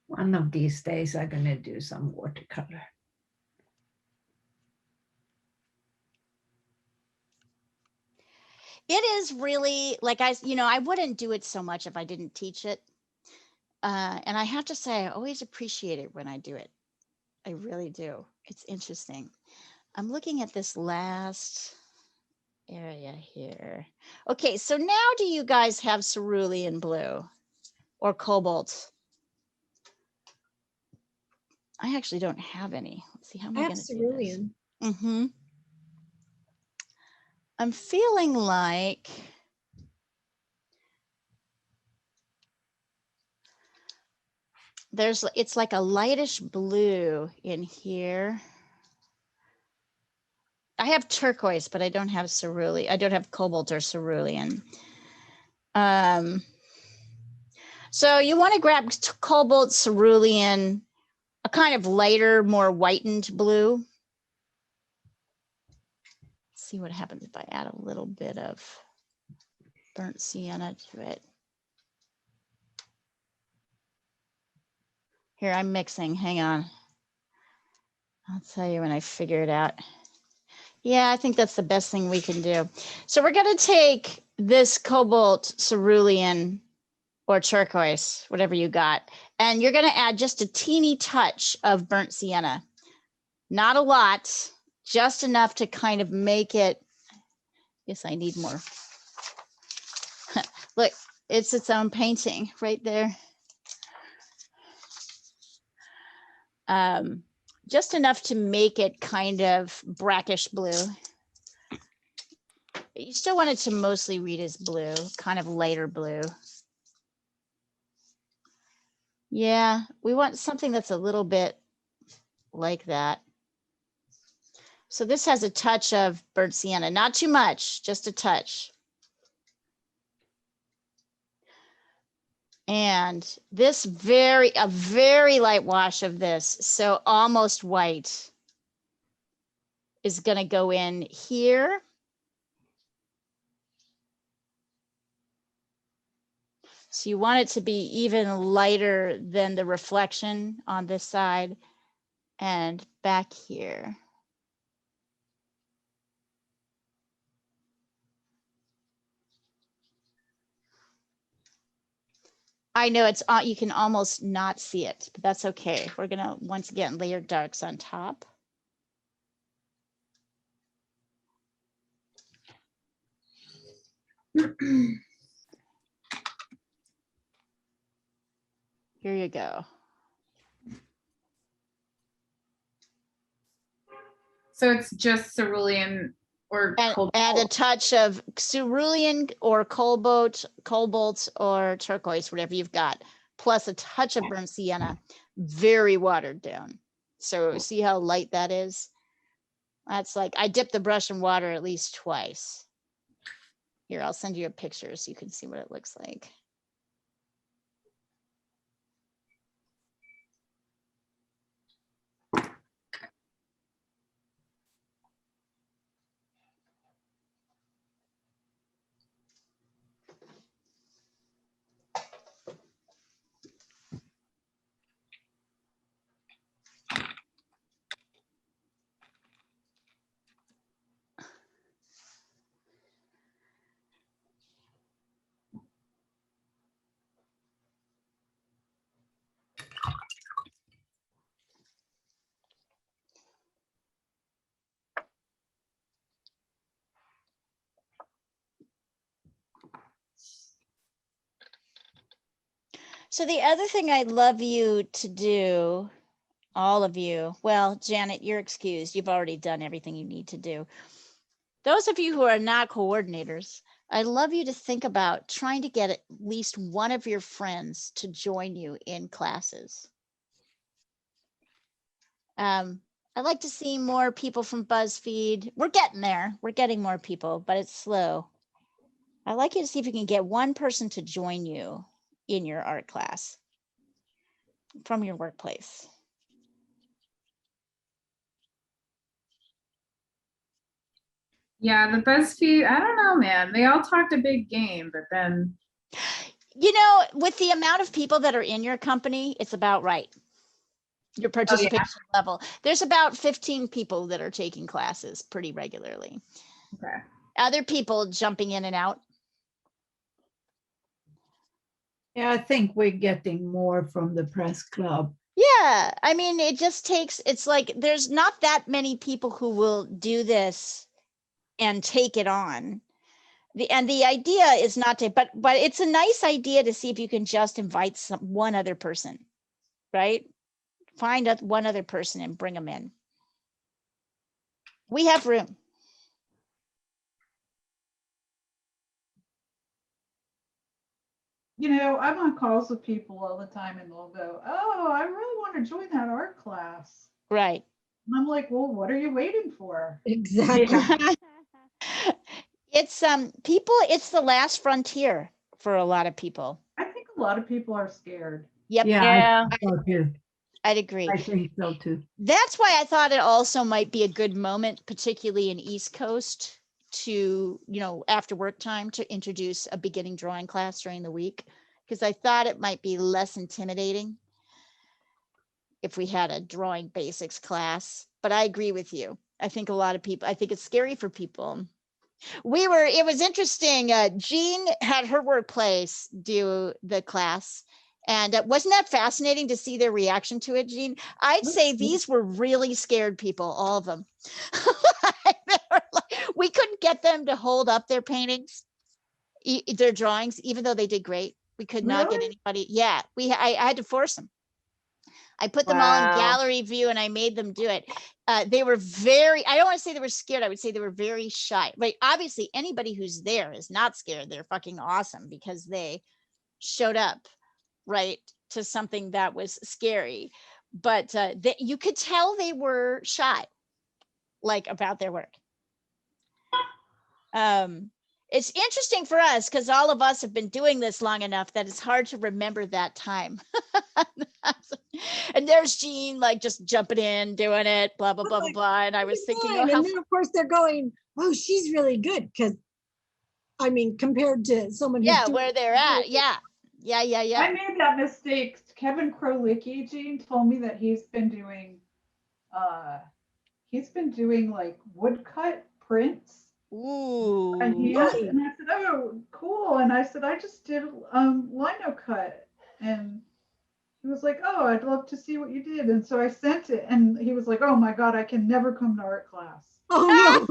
One of these days, I'm going to do some watercolor. It is really like I wouldn't do it so much if I didn't teach it. And I have to say, I always appreciate it when I do it. I really do. It's interesting. I'm looking at this last area here. Okay, so now do you guys have cerulean blue or cobalt? I actually don't have any. Let's see how am I I have going to do this? cerulean. Mm-hmm. I'm feeling like it's like a lightish blue in here. I have turquoise, but I don't have cerulean. I don't have cobalt or cerulean. So you want to grab cobalt, cerulean, a kind of lighter, more whitened blue. See what happens if I add a little bit of burnt sienna to it. Here, I'm mixing. Hang on. I'll tell you when I figure it out. Yeah, I think that's the best thing we can do. So we're going to take this cobalt cerulean or turquoise, whatever you got, and you're going to add just a teeny touch of burnt sienna. Not a lot, just enough to kind of make it. Yes, I need more. Look, it's its own painting right there. Just enough to make it kind of brackish blue. You still want it to mostly read as blue, kind of lighter blue. Yeah, we want something that's a little bit like that. So this has a touch of burnt sienna, not too much, just a touch. And this a very light wash of this, so almost white, is going to go in here. So you want it to be even lighter than the reflection on this side and back here. I know it's you can almost not see it, but that's okay. We're gonna once again layer darks on top. Here you go. So it's just cerulean or cobalt. And a touch of cerulean or cobalt or turquoise, whatever you've got, plus a touch of burnt sienna, very watered down. So see how light that is? That's like, I dip the brush in water at least twice. Here, I'll send you a picture so you can see what it looks like. So the other thing I'd love you to do, all of you, well, Janet, you're excused. You've already done everything you need to do. Those of you who are not coordinators, I'd love you to think about trying to get at least one of your friends to join you in classes. I'd like to see more people from BuzzFeed. We're getting there. We're getting more people, but it's slow. I'd like you to see if you can get one person to join you in your art class from your workplace. Yeah, the BuzzFeed, I don't know, man. They all talked a big game, but then. You know, with the amount of people that are in your company, it's about right. Your participation level. There's about 15 people that are taking classes pretty regularly. Okay. Other people jumping in and out. Yeah, I think we're getting more from the press club. Yeah, I mean, it just takes, it's like, there's not that many people who will do this and take it on. And the idea is not to, but it's a nice idea to see if you can just invite one other person, right? Find one other person and bring them in. We have room. You know, I'm on calls with people all the time and they'll go, oh, I really want to join that art class. Right. And I'm like, well, what are you waiting for? Exactly. It's people, it's the last frontier for a lot of people. I think a lot of people are scared. Yep. Yeah. I think so too. I'd agree. I think so too. That's why I thought it also might be a good moment, particularly in East Coast to, after work time to introduce a beginning drawing class during the week, because I thought it might be less intimidating if we had a drawing basics class. But I agree with you. I think it's scary for people. It was interesting. Jean had her workplace do the class. And wasn't that fascinating to see their reaction to it, Jean? I'd say these were really scared people, all of them. We couldn't get them to hold up their paintings, their drawings, even though they did great. We could not get Really? anybody. Yeah, I had to force them. I put them all in Wow. gallery view and I made them do it. They were I don't want to say they were scared. I would say they were very shy. But obviously anybody who's there is not scared. They're fucking awesome because they showed up, right, to something that was scary. But you could tell they were shy, like, about their work. It's interesting for us because all of us have been doing this long enough that it's hard to remember that time. And there's Jean, like, just jumping in, doing it, blah, blah, blah, blah, blah. And I was thinking, Fine. And then of course they're going, oh, she's really good. Because I mean, compared to someone who's doing where they're at. Yeah. I Yeah. made that mistake. Kevin Krolicki, Jean, told me that he's been doing like woodcut prints. And Ooh. and I said, oh, cool. And I said, I just did lino cut. And he was like, oh, I'd love to see what you did. And so I sent it. And he was like, oh my God, I can never come to art class. Oh no.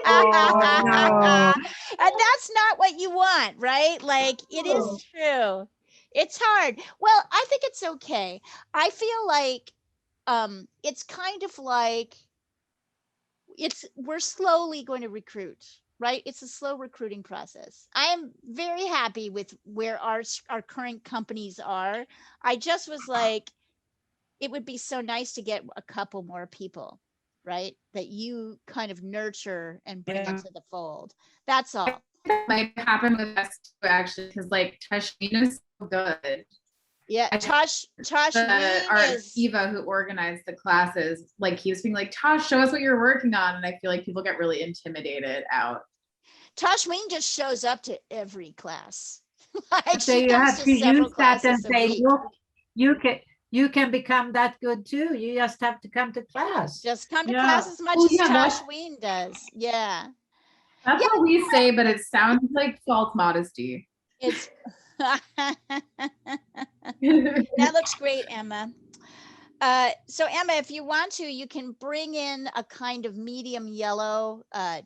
Oh, no. And that's not what you want, right? Like, it No. is true. It's hard. Well, I think it's okay. I feel like it's kind of like we're slowly going to recruit, right? It's a slow recruiting process. I am very happy with where our current companies are. I just was like, it would be so nice to get a couple more people, right? That you kind of nurture and bring Yeah. into the fold. That's all. That might happen with us too, actually, because like Tashmina is so good. Yeah, Tosh Eva, who organized the classes, like he was being like, Tosh, show us what you're working on. And I feel like people get really intimidated out. Tosh Ween just shows up to every class. So She you comes have to several use that and classes a say, week. look, you can become that good too. You just have to come to class. Just come to Yeah. class as much Oh, as yeah, Tosh Ween does. Yeah. That's what we say, but it sounds like false modesty. It's that looks great, Emma. So Emma, if you want to, you can bring in a kind of medium yellow,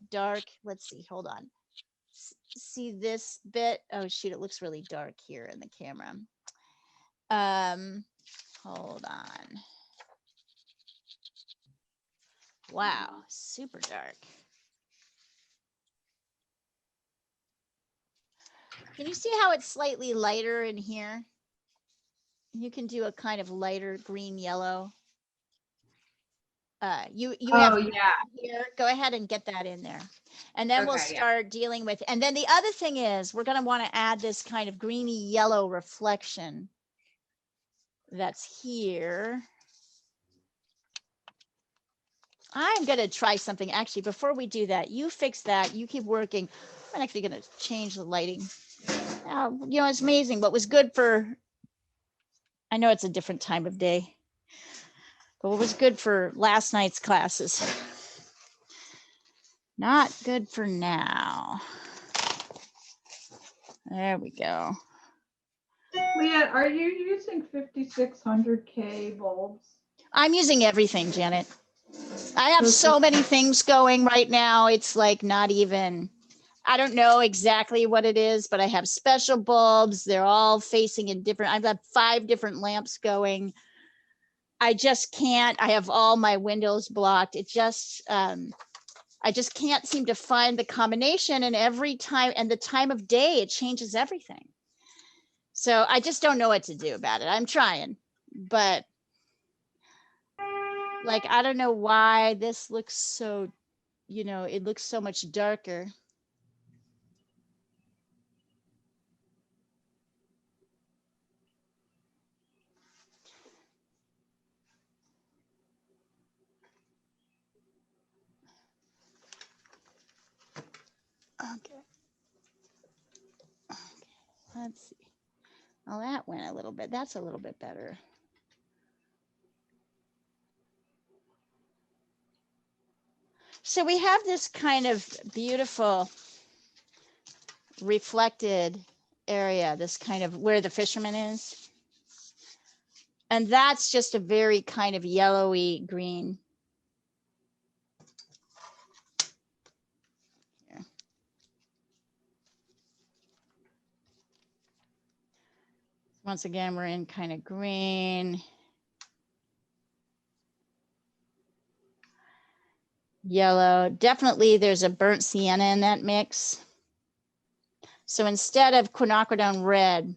dark. Let's see, hold on. See this bit? Oh shoot, it looks really dark here in the camera. Hold on. Wow, super dark. Can you see how it's slightly lighter in here? You can do a kind of lighter green yellow. You have here. Go ahead and get that in there. And then we'll start dealing with, and then the other thing is we're going to want to add this kind of greeny yellow reflection that's here. I'm going to try something. Actually, before we do that, you fix that. You keep working. I'm actually going to change the lighting. It's amazing. What was good for, I know it's a different time of day, but what was good for last night's classes, not good for now. There we go. Leah, are you using 5600K bulbs? I'm using everything, Janet. I have so many things going right now. It's like not even, I don't know exactly what it is, but I have special bulbs. They're all facing in different, I've got 5 different lamps going. I just can't, I have all my windows blocked. It just, I just can't seem to find the combination, and every time, and the time of day, it changes everything. So I just don't know what to do about it. I'm trying, but like, I don't know why this looks so, it looks so much darker. Okay. Let's see. Oh, that went a little bit. That's a little bit better. So we have this kind of beautiful reflected area, this kind of where the fisherman is. And that's just a very kind of yellowy green. Here. Once again, we're in kind of green, yellow. Definitely there's a burnt sienna in that mix. So instead of quinacridone red,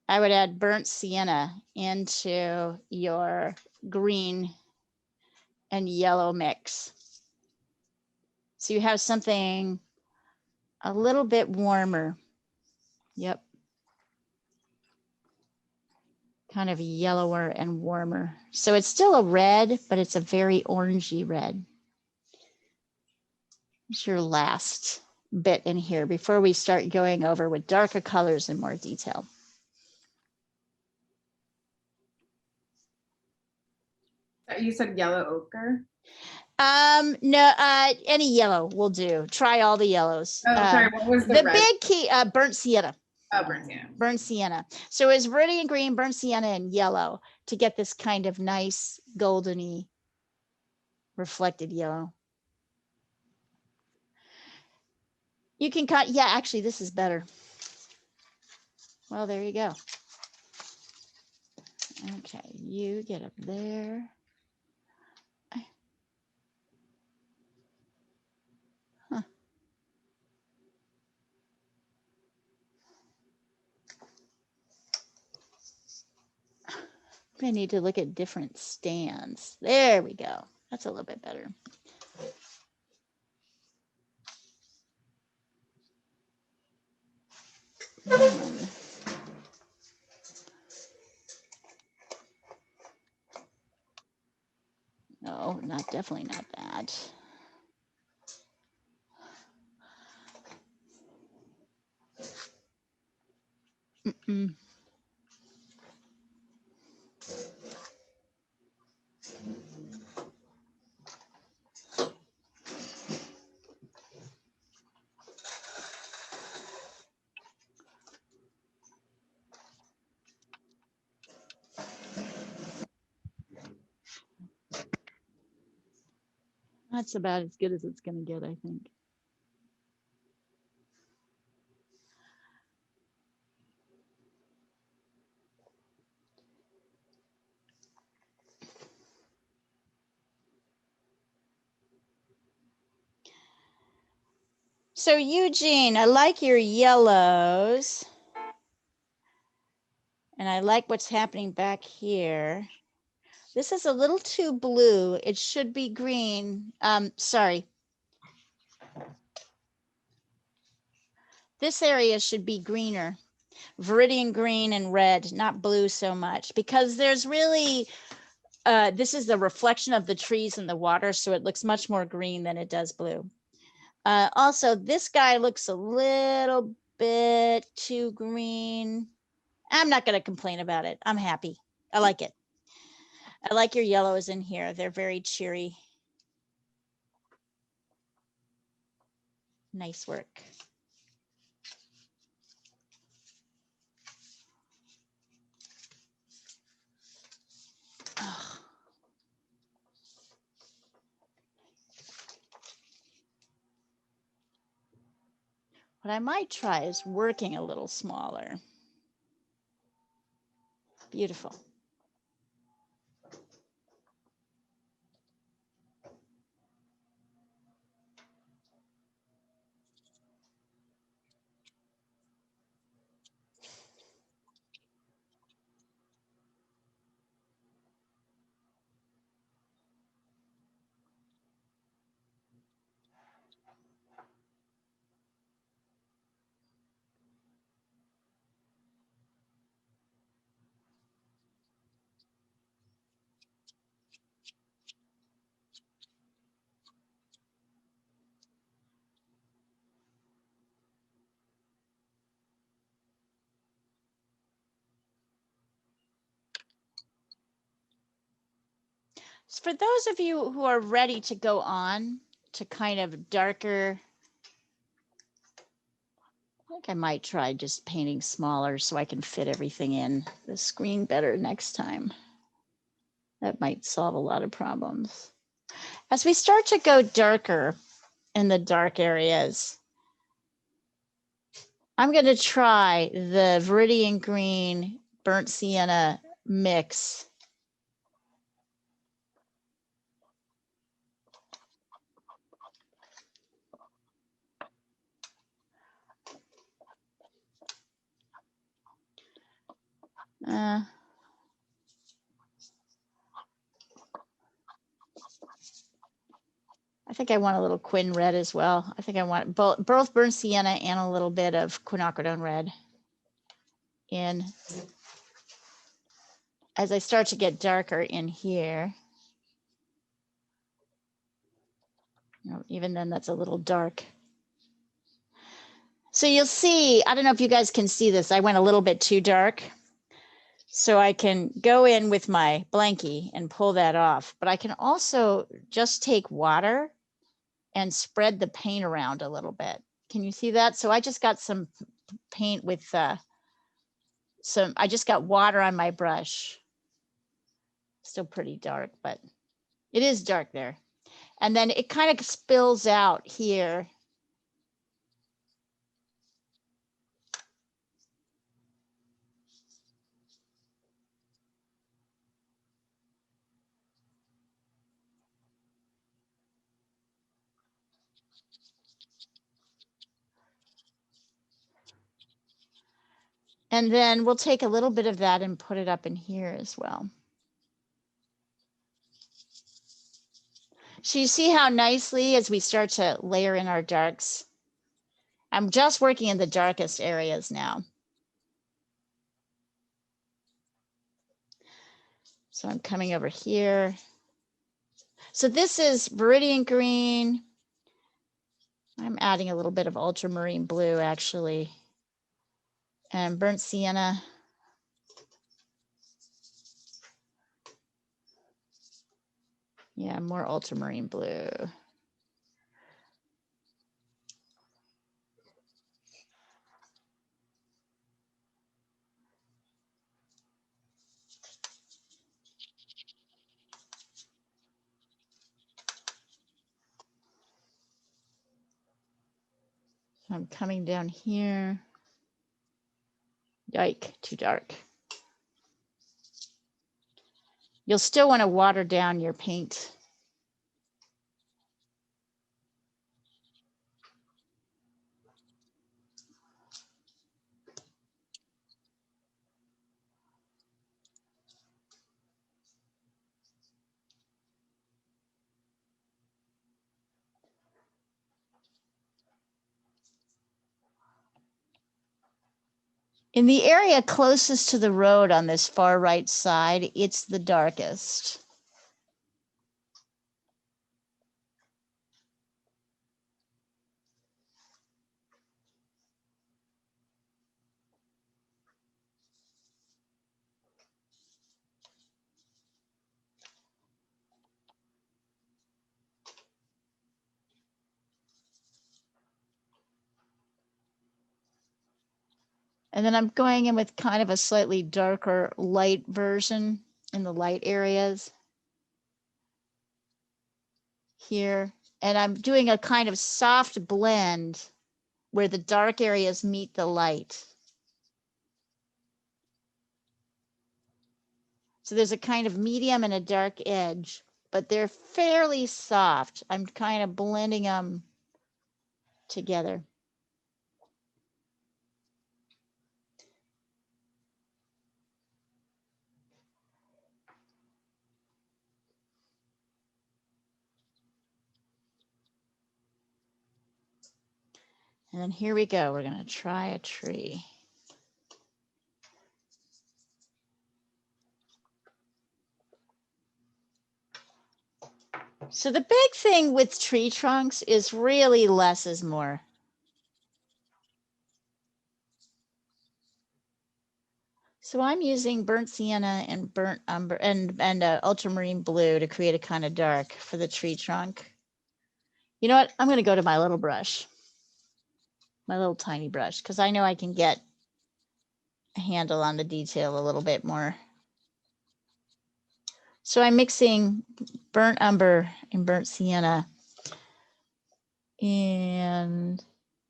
I would add burnt sienna into your green and yellow mix. So you have something a little bit warmer. Yep. Kind of yellower and warmer. So it's still a red, but it's a very orangey red. It's your last bit in here before we start going over with darker colors in more detail. You said yellow ochre? No, any yellow will do. Try all the yellows. Oh, sorry, what was the red? big key, burnt sienna. Oh, burnt sienna. Burnt sienna. So it's viridian green, burnt sienna, and yellow to get this kind of nice goldeny reflected yellow. You can cut, yeah, actually this is better. Well, there you go. Okay, you get up there. Huh. I need to look at different stands. There we go. That's a little bit better. No, definitely not that. Mm-mm. That's about as good as it's going to get, I think. So Eugene, I like your yellows. And I like what's happening back here. This is a little too blue. It should be green. Sorry. This area should be greener. Viridian green and red, not blue so much, because there's really, this is the reflection of the trees in the water, so it looks much more green than it does blue. Also, this guy looks a little bit too green. I'm not going to complain about it. I'm happy. I like it. I like your yellows in here. They're very cheery. Nice work. Oh. What I might try is working a little smaller. Beautiful. For those of you who are ready to go on to kind of darker, I think I might try just painting smaller so I can fit everything in the screen better next time. That might solve a lot of problems. As we start to go darker in the dark areas, I'm going to try the Viridian Green Burnt Sienna mix. I think I want a little Quin red as well. I think I want both burnt sienna and a little bit of quinacridone red in as I start to get darker in here. You know, even then that's a little dark. So you'll see, I don't know if you guys can see this. I went a little bit too dark. So I can go in with my blankie and pull that off, but I can also just take water and spread the paint around a little bit. Can you see that? So I just got some paint with I just got water on my brush. Still pretty dark, but it is dark there. And then it kind of spills out here. And then we'll take a little bit of that and put it up in here as well. So you see how nicely as we start to layer in our darks, I'm just working in the darkest areas now. So I'm coming over here. So this is Viridian Green. I'm adding a little bit of ultramarine blue actually. And burnt sienna. Yeah, more ultramarine blue. So I'm coming down here. Yike, too dark. You'll still want to water down your paint. In the area closest to the road on this far right side, it's the darkest. And then I'm going in with kind of a slightly darker light version in the light areas here. And I'm doing a kind of soft blend where the dark areas meet the light. So there's a kind of medium and a dark edge, but they're fairly soft. I'm kind of blending them together. And then here we go. We're going to try a tree. So the big thing with tree trunks is really less is more. So I'm using burnt sienna and burnt umber and ultramarine blue to create a kind of dark for the tree trunk. You know what? I'm going to go to my little brush, my little tiny brush, because I know I can get a handle on the detail a little bit more. So I'm mixing burnt umber and burnt sienna and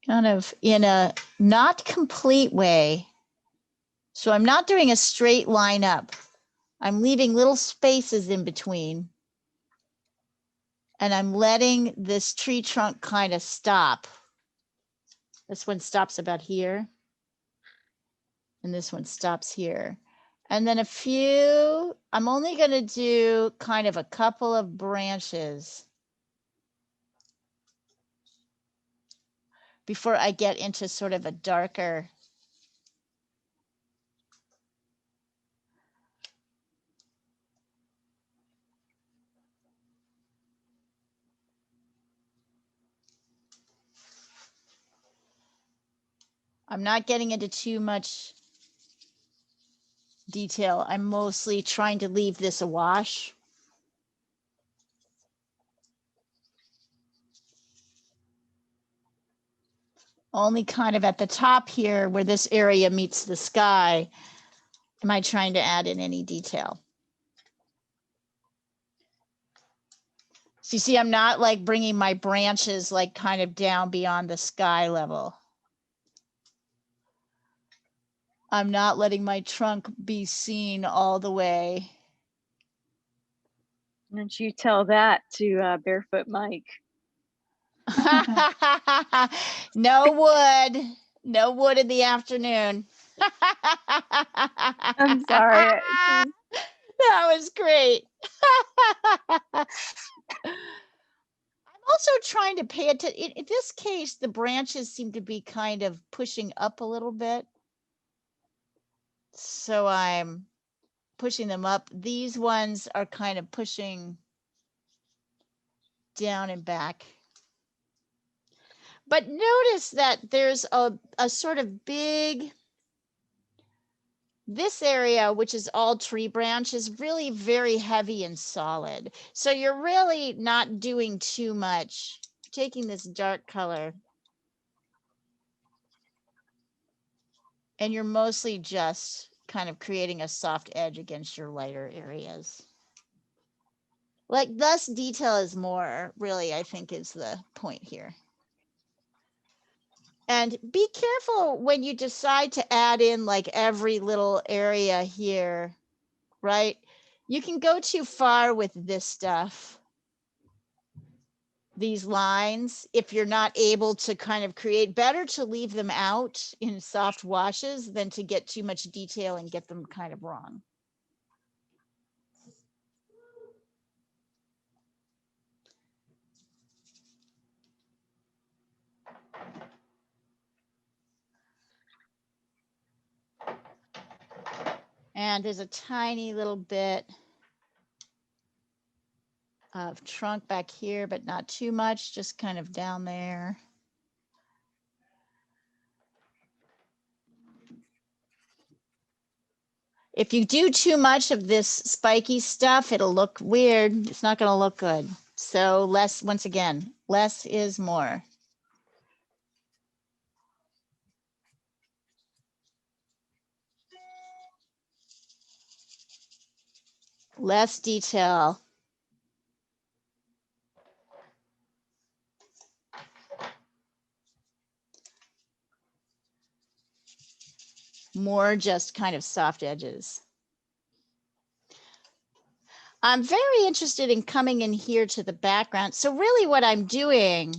kind of in a not complete way. So I'm not doing a straight line up. I'm leaving little spaces in between. And I'm letting this tree trunk kind of stop. This one stops about here. And this one stops here. And then a few, I'm only going to do kind of a couple of branches before I get into sort of a darker. I'm not getting into too much detail. I'm mostly trying to leave this a wash. Only kind of at the top here where this area meets the sky, am I trying to add in any detail. So you see, I'm not like bringing my branches like kind of down beyond the sky level. I'm not letting my trunk be seen all the way. Don't you tell that to Barefoot Mike. No wood. No wood in the afternoon. I'm sorry. That was great. I'm also trying to pay attention. In this case, the branches seem to be kind of pushing up a little bit. So I'm pushing them up. These ones are kind of pushing down and back. But notice that there's a sort of big, this area, which is all tree branch, is really very heavy and solid. So you're really not doing too much. Taking this dark color, and you're mostly just kind of creating a soft edge against your lighter areas. Like less detail is more, really, I think is the point here. And be careful when you decide to add in like every little area here, right? You can go too far with this stuff, these lines, if you're not able to kind of create. Better to leave them out in soft washes than to get too much detail and get them kind of wrong. And there's a tiny little bit of trunk back here, but not too much, just kind of down there. If you do too much of this spiky stuff, it'll look weird. It's not going to look good. So less, once again, less is more. Less detail. More just kind of soft edges. I'm very interested in coming in here to the background. So really what I'm doing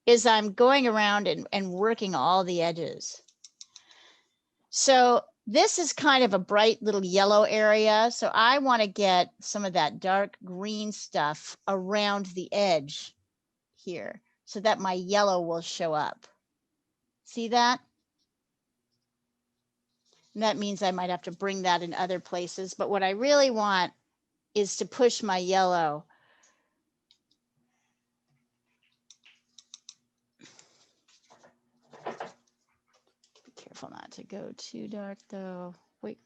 is I'm going around and working all the edges. So this is kind of a bright little yellow area. So I want to get some of that dark green stuff around the edge here so that my yellow will show up. See that? And that means I might have to bring that in other places. But what I really want is to push my yellow. Be careful not to go too dark though. Wait,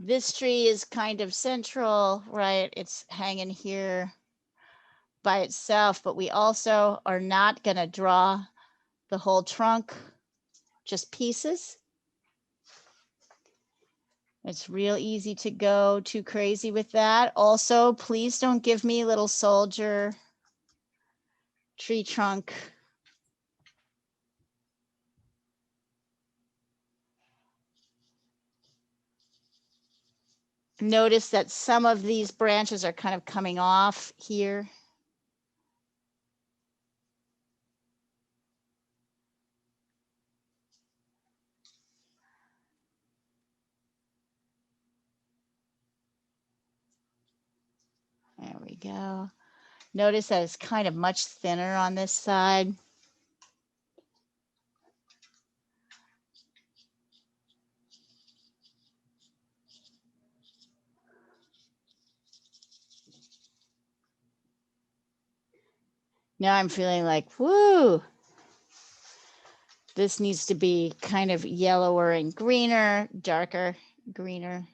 This tree is kind of central, right? It's hanging here by itself, but we also are not going to draw the whole trunk, just pieces. It's real easy to go too crazy with that. Also, please don't give me little soldier tree trunk. Notice that some of these branches are kind of coming off here. There we go. Notice that it's kind of much thinner on this side. Now I'm feeling like, woo, this needs to be kind of yellower and greener, darker, greener.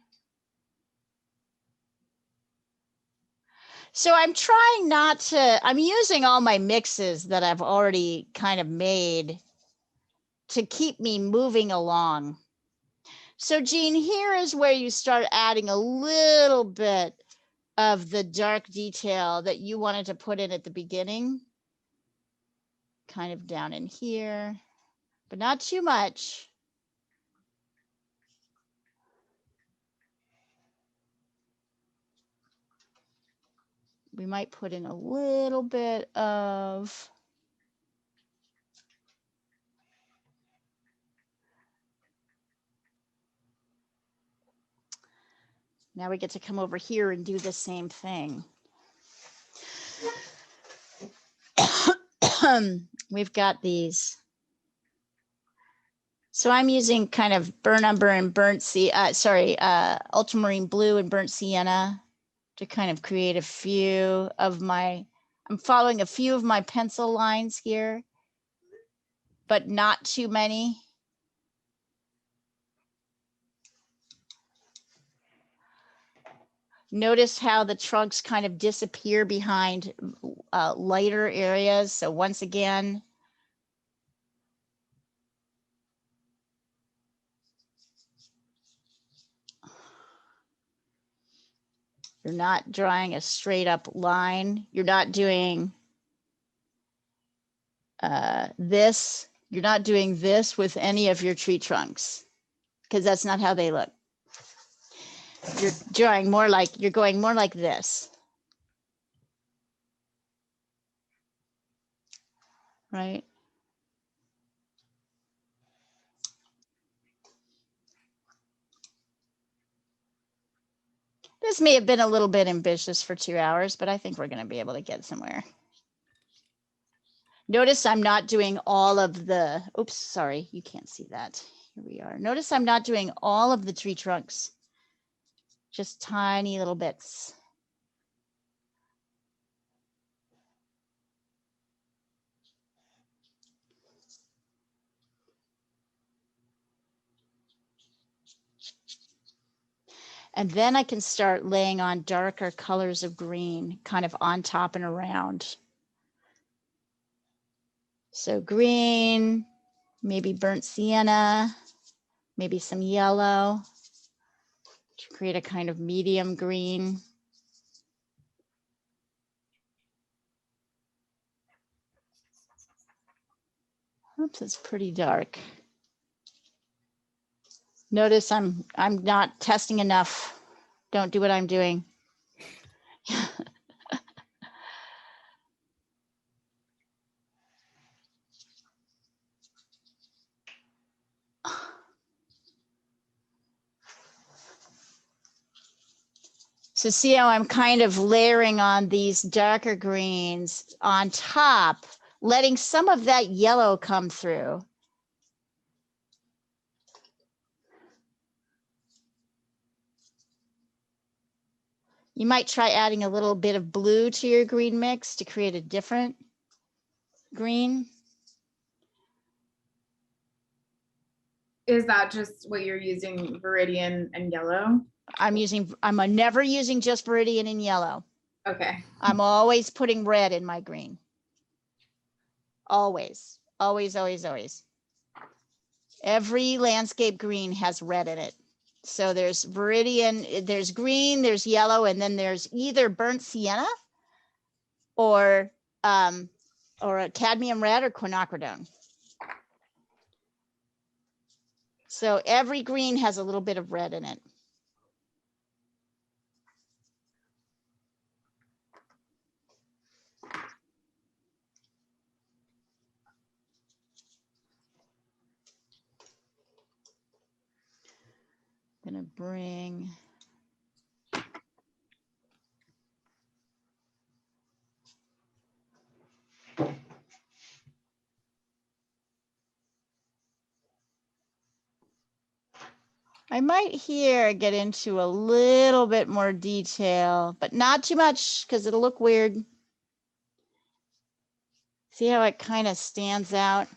So I'm trying not to, I'm using all my mixes that I've already kind of made to keep me moving along. So Jean, here is where you start adding a little bit of the dark detail that you wanted to put in at the beginning. Kind of down in here, but not too much. We might put in a little bit of now we get to come over here and do the same thing. We've got these. So I'm using kind of burnt umber and ultramarine blue and burnt sienna to kind of create a few of my, I'm following a few of my pencil lines here, but not too many. Notice how the trunks kind of disappear behind lighter areas. So once again, you're not drawing a straight up line. You're not doing this. You're not doing this with any of your tree trunks because that's not how they look. You're drawing more like, you're going more like this. Right? This may have been a little bit ambitious for 2 hours, but I think we're going to be able to get somewhere. Notice I'm not doing all of the, oops, sorry, you can't see that. Here we are. Notice I'm not doing all of the tree trunks, just tiny little bits. And then I can start laying on darker colors of green, kind of on top and around. So green, maybe burnt sienna, maybe some yellow to create a kind of medium green. Oops, it's pretty dark. Notice I'm not testing enough. Don't do what I'm doing. So see how I'm kind of layering on these darker greens on top, letting some of that yellow come through. You might try adding a little bit of blue to your green mix to create a different green. Is that just what you're using, Viridian and yellow? I'm never using just Viridian in yellow. Okay. I'm always putting red in my green. Always, always, always, always. Every landscape green has red in it. So there's Viridian, there's green, there's yellow, and then there's either burnt sienna or a cadmium red or quinacridone. So every green has a little bit of red in it. I'm gonna bring I might here get into a little bit more detail, but not too much because it'll look weird. See how it kind of stands out?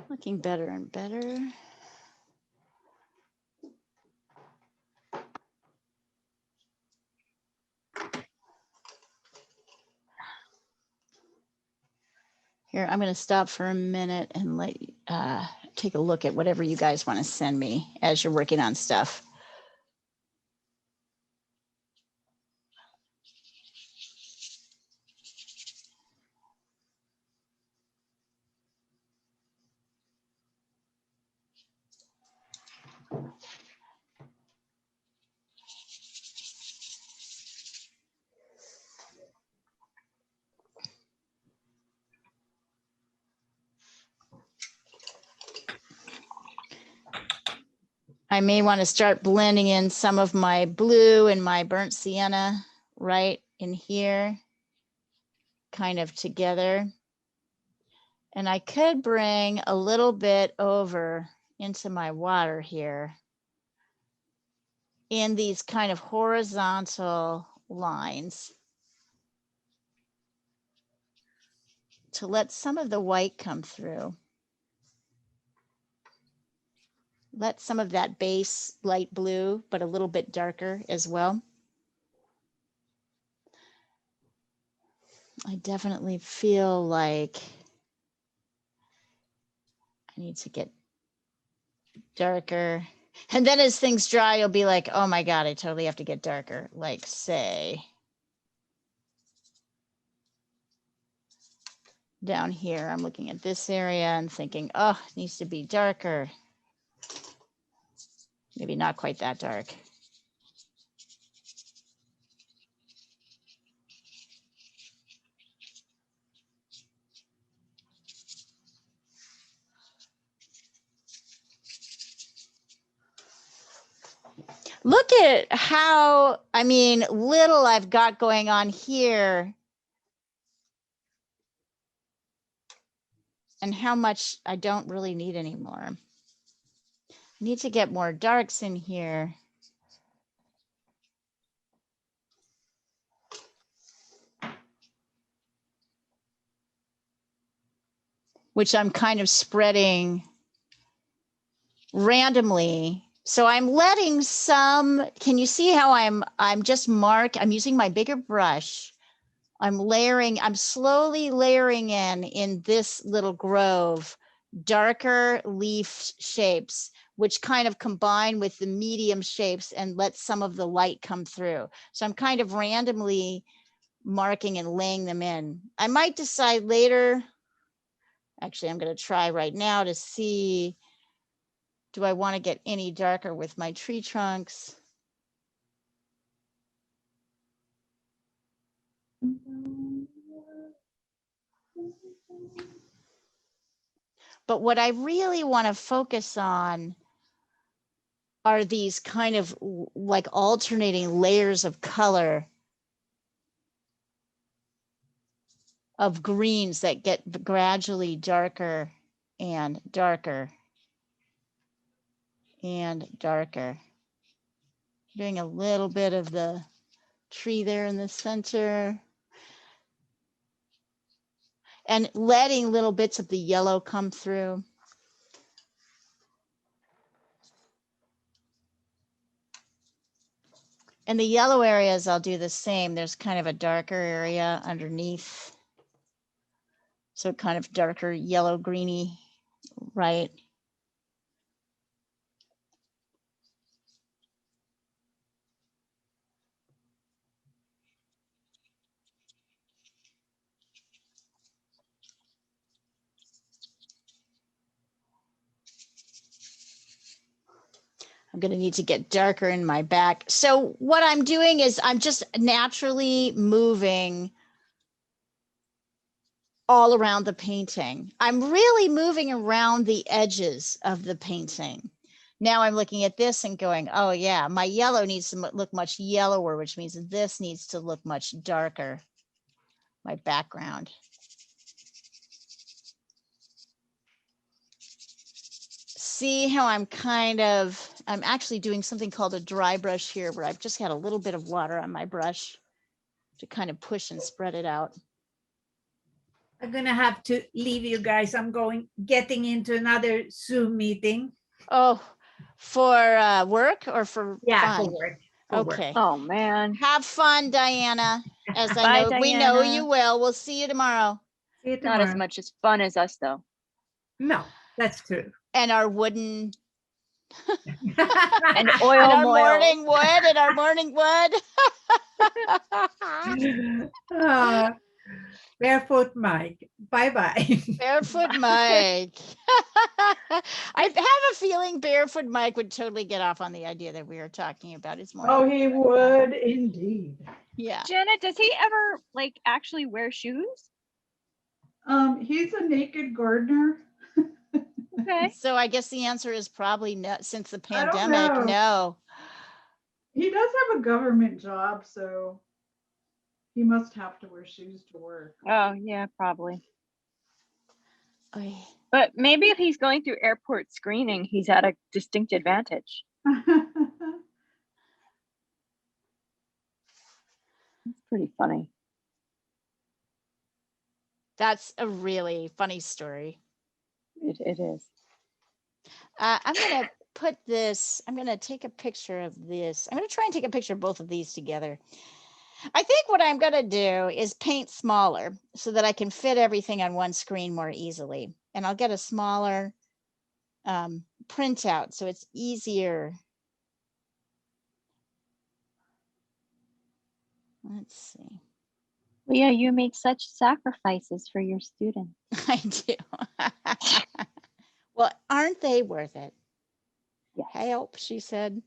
Looking better and better. Here, I'm going to stop for a minute and let take a look at whatever you guys want to send me as you're working on stuff. I may want to start blending in some of my blue and my burnt sienna right in here, kind of together. And I could bring a little bit over into my water here in these kind of horizontal lines to let some of the white come through. Let some of that base light blue, but a little bit darker as well. I definitely feel like I need to get darker. And then as things dry, you'll be like, oh my God, I totally have to get darker. Like say, down here, I'm looking at this area and thinking, oh, it needs to be darker. Maybe not quite that dark. Look at how, I mean, little I've got going on here and how much I don't really need anymore. I need to get more darks in here. Which I'm kind of spreading randomly. So I'm letting some, can you see how I'm I'm using my bigger brush. I'm slowly layering in this little grove, darker leaf shapes, which kind of combine with the medium shapes and let some of the light come through. So I'm kind of randomly marking and laying them in. I might decide later. Actually, I'm going to try right now to see, do I want to get any darker with my tree trunks? But what I really want to focus on are these kind of like alternating layers of color of greens that get gradually darker and darker and darker. Doing a little bit of the tree there in the center. And letting little bits of the yellow come through. And the yellow areas, I'll do the same. There's kind of a darker area underneath. So kind of darker yellow greeny, right? I'm going to need to get darker in my back. So what I'm doing is I'm just naturally moving all around the painting. I'm really moving around the edges of the painting. Now I'm looking at this and going, oh yeah, my yellow needs to look much yellower, which means this needs to look much darker, my background. See how I'm actually doing something called a dry brush here, where I've just got a little bit of water on my brush to kind of push and spread it out. I'm gonna have to leave you guys. I'm getting into another Zoom meeting. Oh, for work or for Yeah, fun? for work. Okay. Oh man. Have fun, Diana. As I Bye, know, we know Diana. you will. We'll see you tomorrow. See you Not tomorrow. as much as fun as us though. No, that's true. And our wooden And and oil our moil. morning wood and our morning wood. Barefoot Mike. Bye-bye. Barefoot Mike. I have a feeling Barefoot Mike would totally get off on the idea that we were talking about his morning. Oh, he would indeed. Yeah. Janet, does he ever like actually wear shoes? He's a naked gardener. Okay. So I guess the answer is probably no, since the I don't pandemic, know. no. He does have a government job, so he must have to wear shoes to work. Oh yeah, probably. Oy. But maybe if he's going through airport screening, he's at a distinct advantage. It's pretty funny. That's a really funny story. It is. I'm going to put this, I'm going to take a picture of this. I'm going to try and take a picture of both of these together. I think what I'm going to do is paint smaller so that I can fit everything on one screen more easily. And I'll get a smaller printout so it's easier. Let's see. Leah, you make such sacrifices for your students. I do. Well, aren't they worth it? Yes. Help, she said.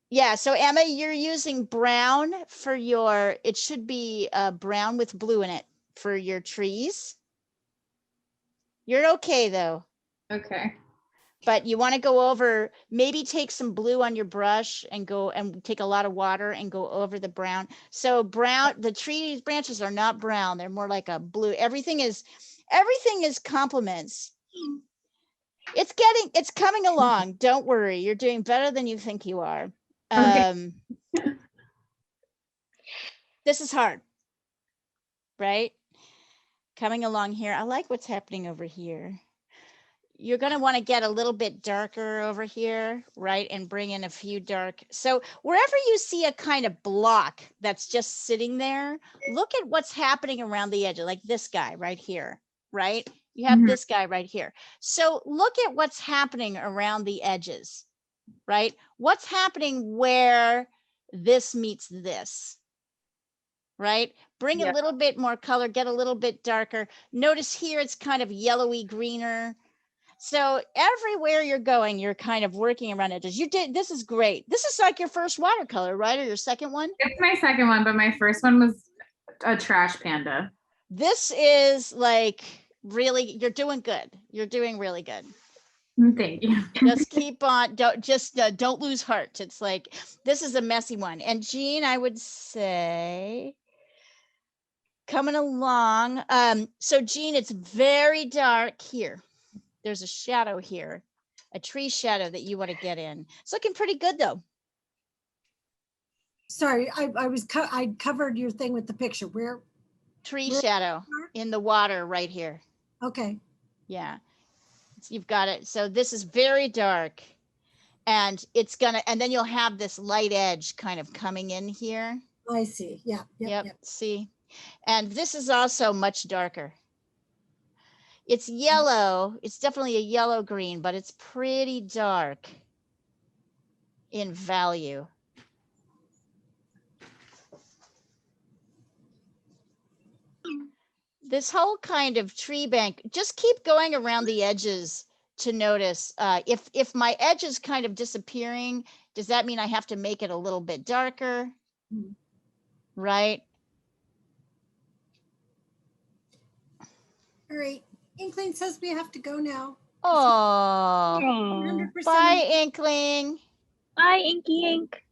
Yeah, so Emma, you're using brown for your, it should be brown with blue in it for your trees. You're okay though. Okay. But you want to go over, maybe take some blue on your brush and go and take a lot of water and go over the brown. So brown, the tree branches are not brown. They're more like a blue. Everything is compliments. It's coming along. Don't worry. You're doing better than you think you are. Okay. This is hard, right? Coming along here. I like what's happening over here. You're going to want to get a little bit darker over here, right? And bring in a few dark. So wherever you see a kind of block that's just sitting there, look at what's happening around the edge, like this guy right here, right? You have this guy right here. So look at what's happening around the edges, right? What's happening where this meets this, right? Bring a little bit more color, get a little bit darker. Notice here it's kind of yellowy greener. So everywhere you're going, you're kind of working around edges. This is great. This is like your first watercolor, right? Or your second one? It's my second one, but my first one was a trash panda. This is like really, you're doing good. You're doing really good. Thank you. Just keep on, don't lose heart. It's like, this is a messy one. And Jean, I would say, Coming along. So Jean, it's very dark here. There's a shadow here, a tree shadow that you want to get in. It's looking pretty good though. Sorry, I covered your thing with the picture. Where? Tree Where- shadow in the water right here. Okay. Yeah, you've got it. So this is very dark, and and then you'll have this light edge kind of coming in here. I see. Yeah. Yep. See, and this is also much darker. It's yellow. It's definitely a yellow green, but it's pretty dark in value. This whole kind of tree bank, just keep going around the edges to notice if my edge is kind of disappearing, does that mean I have to make it a little bit darker? Mhm. Right? All right. Inkling says we have to go now. Oh, Aw. 100% bye, Inkling. Bye, Inky Ink.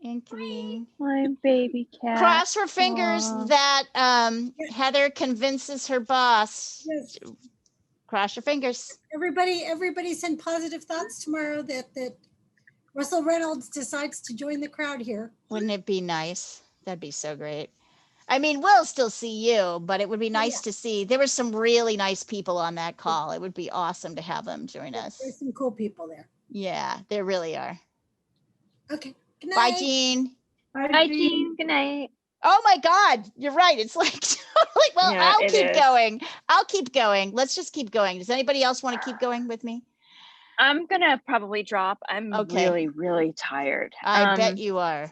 Inkling. My baby cat. Cross her fingers Aw. that Heather convinces her boss. Yes. Cross your fingers. Everybody send positive thoughts tomorrow that Russell Reynolds decides to join the crowd here. Wouldn't it be nice? That'd be so great. I mean, we'll still see you, but it would be nice to see. There were some really nice people on that call. It would be awesome to have them join us. There's some cool people there. Yeah, there really are. Okay. Good night. Bye, Jean. Bye, Jean. Good night. Oh my God, you're right. It's like totally. Well, Yeah, I'll it keep is. going. I'll keep going. Let's just keep going. Does anybody else want to keep going with me? I'm gonna probably drop. I'm Okay. really, really tired. I bet you are.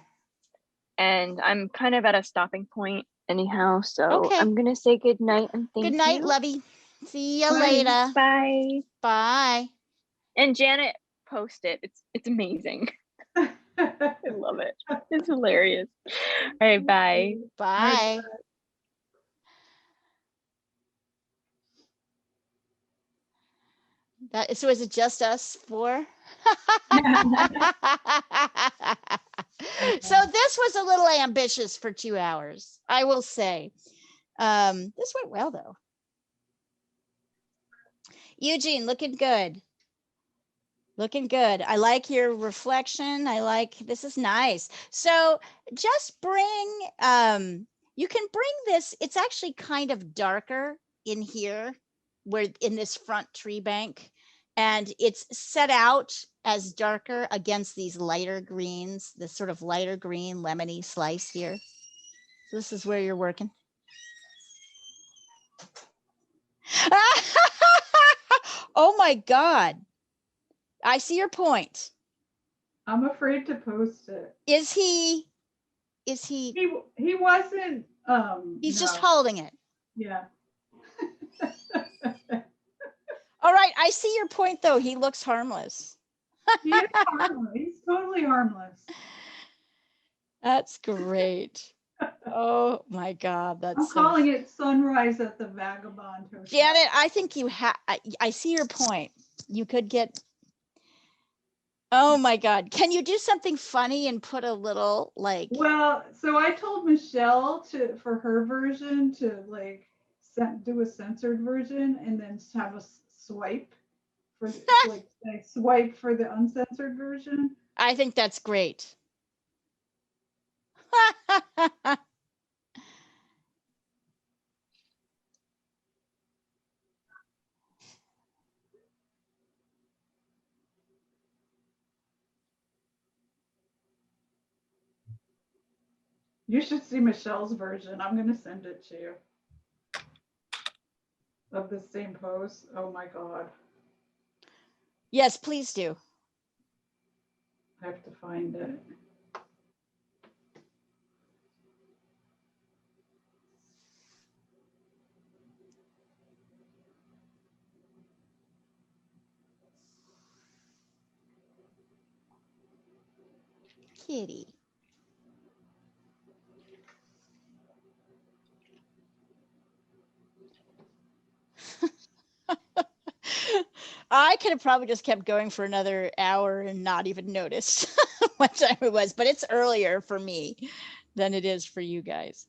And I'm kind of at a stopping point anyhow. So Okay. I'm gonna say good night and thank you. Good night, lovey. See you Bye. later. Bye. Bye. And Janet, post it. It's amazing. I love it. It's hilarious. All right, bye. Bye. So is it just us four? So this was a little ambitious for 2 hours, I will say. This went well though. Eugene, looking good. Looking good. I like your reflection. This is nice. So just bring, you can bring this, it's actually kind of darker in here, where in this front tree bank, and it's set out as darker against these lighter greens, this sort of lighter green lemony slice here. So this is where you're working. Oh my God. I see your point. I'm afraid to post it. Is he? He wasn't. He's just no. holding it. Yeah. All right. I see your point though. He looks harmless. He is harmless. He's totally harmless. That's great. Oh my God. That's I'm so calling it Sunrise at the Vagabond Hotel. Janet, I think you have, I see your point. You could get, oh my God. Can you do something funny and put a little like, Well, so I told Michelle for her version to like do a censored version and then have a swipe for like a swipe for the uncensored version. I think that's great. You should see Michelle's version. I'm going to send it to you. Of the same pose. Oh my God. Yes, please do. I have to find it. Kitty. I could have probably just kept going for another hour and not even noticed what time it was, but it's earlier for me than it is for you guys.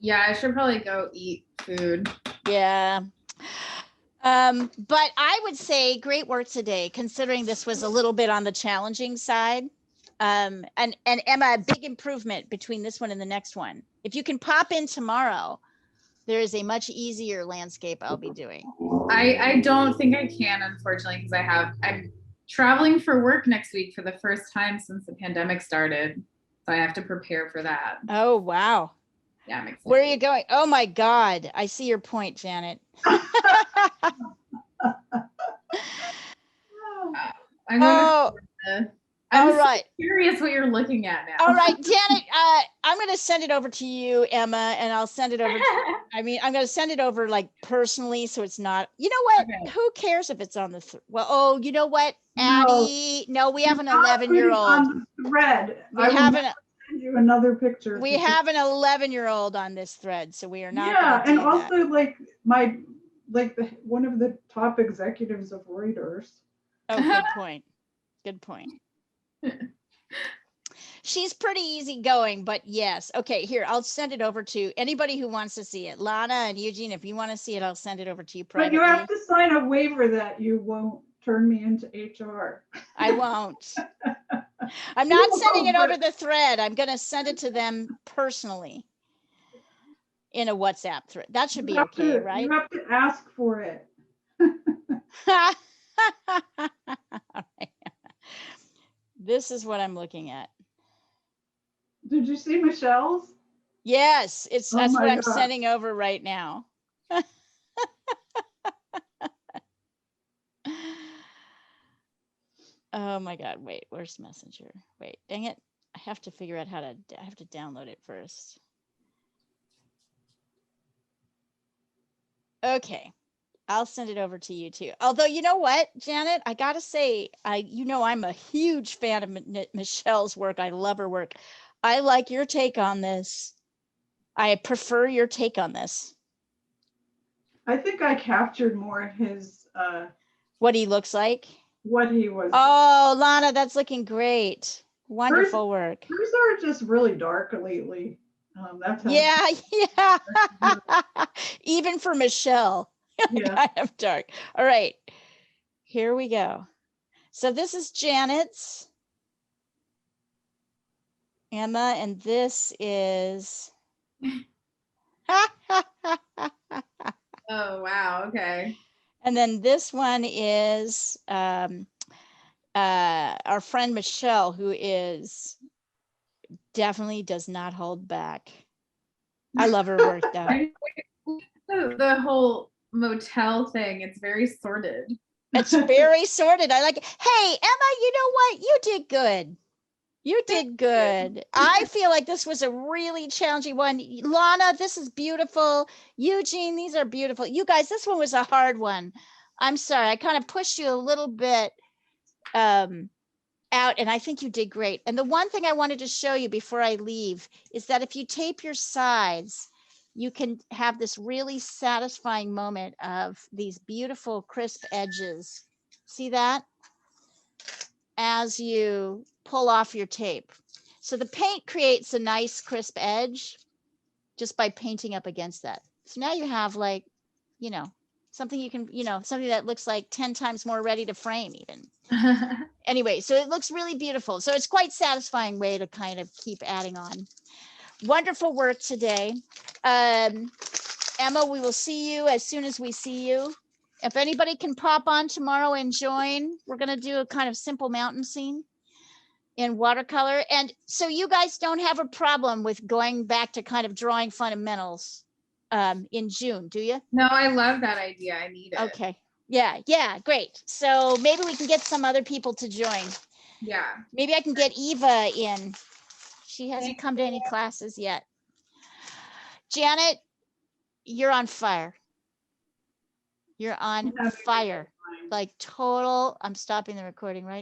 Yeah, I should probably go eat food. Yeah. But I would say great work today, considering this was a little bit on the challenging side. And Emma, a big improvement between this one and the next one. If you can pop in tomorrow, there is a much easier landscape I'll be doing. I don't think I can, unfortunately, because I'm traveling for work next week for the first time since the pandemic started. So I have to prepare for that. Oh, wow. Yeah, I'm excited. Where are you going? Oh my God. I see your point, Janet. I'm going I'm all right. curious what you're looking at now. All right, Janet, I'm going to send it over to you, Emma, and I'll send it over. I'm going to send it over like personally. So it's not, you know what? Okay. Who cares if it's on the, well, you know what? No. Addie, no, we have an Not putting 11-year-old. on the thread. We I will have never send you another picture. We have an 11-year-old on this thread, so we are not. Yeah, and do also that. one of the top executives of Reuters. Oh, good point. Good point. She's pretty easygoing, but yes. Okay, here, I'll send it over to anybody who wants to see it. Lana and Eugene, if you want to see it, I'll send it over to you privately. But you have to sign a waiver that you won't turn me into HR. I won't. I'm not sending it over the thread. I'm going to send it to them personally in a WhatsApp thread. That should be okay, right? You have to ask for it. All right. This is what I'm looking at. Did you see Michelle's? Yes, that's what I'm God. sending over right now. Oh my God, wait, where's Messenger? Wait, dang it. I have to figure out I have to download it first. Okay, I'll send it over to you too. Although, you know what, Janet, I gotta say, I'm a huge fan of Michelle's work. I love her work. I like your take on this. I prefer your take on this. I think I captured more his what he looks like. What he was. Oh, Lana, that's looking great. Wonderful work. Hers are just really dark lately. That's how yeah. Even for Michelle, yeah. kind of dark. All right, here we go. So this is Janet's, Emma, and this is. Oh, wow. Okay. And then this one is our friend Michelle, who is definitely does not hold back. I love her work though. The whole motel thing, it's very sorted. It's very sorted. I like it. Hey, Emma, you know what? You did good. You did good. I feel like this was a really challenging one. Lana, this is beautiful. Eugene, these are beautiful. You guys, this one was a hard one. I'm sorry. I kind of pushed you a little bit out, and I think you did great. And the one thing I wanted to show you before I leave is that if you tape your sides, you can have this really satisfying moment of these beautiful crisp edges. See that? As you pull off your tape. So the paint creates a nice crisp edge just by painting up against that. So now you have like, something you can, something that looks like 10 times more ready to frame even. Anyway, so it looks really beautiful. So it's quite satisfying way to kind of keep adding on. Wonderful work today. Emma, we will see you as soon as we see you. If anybody can pop on tomorrow and join, we're going to do a kind of simple mountain scene in watercolor. And so you guys don't have a problem with going back to kind of drawing fundamentals in June, do you? No, I love that idea. I need it. Okay. Yeah, great. So maybe we can get some other people to join. Yeah. Maybe I can get Eva in. She hasn't come to any classes yet. Janet, you're on fire. You're on fire. Like total, I'm stopping the recording right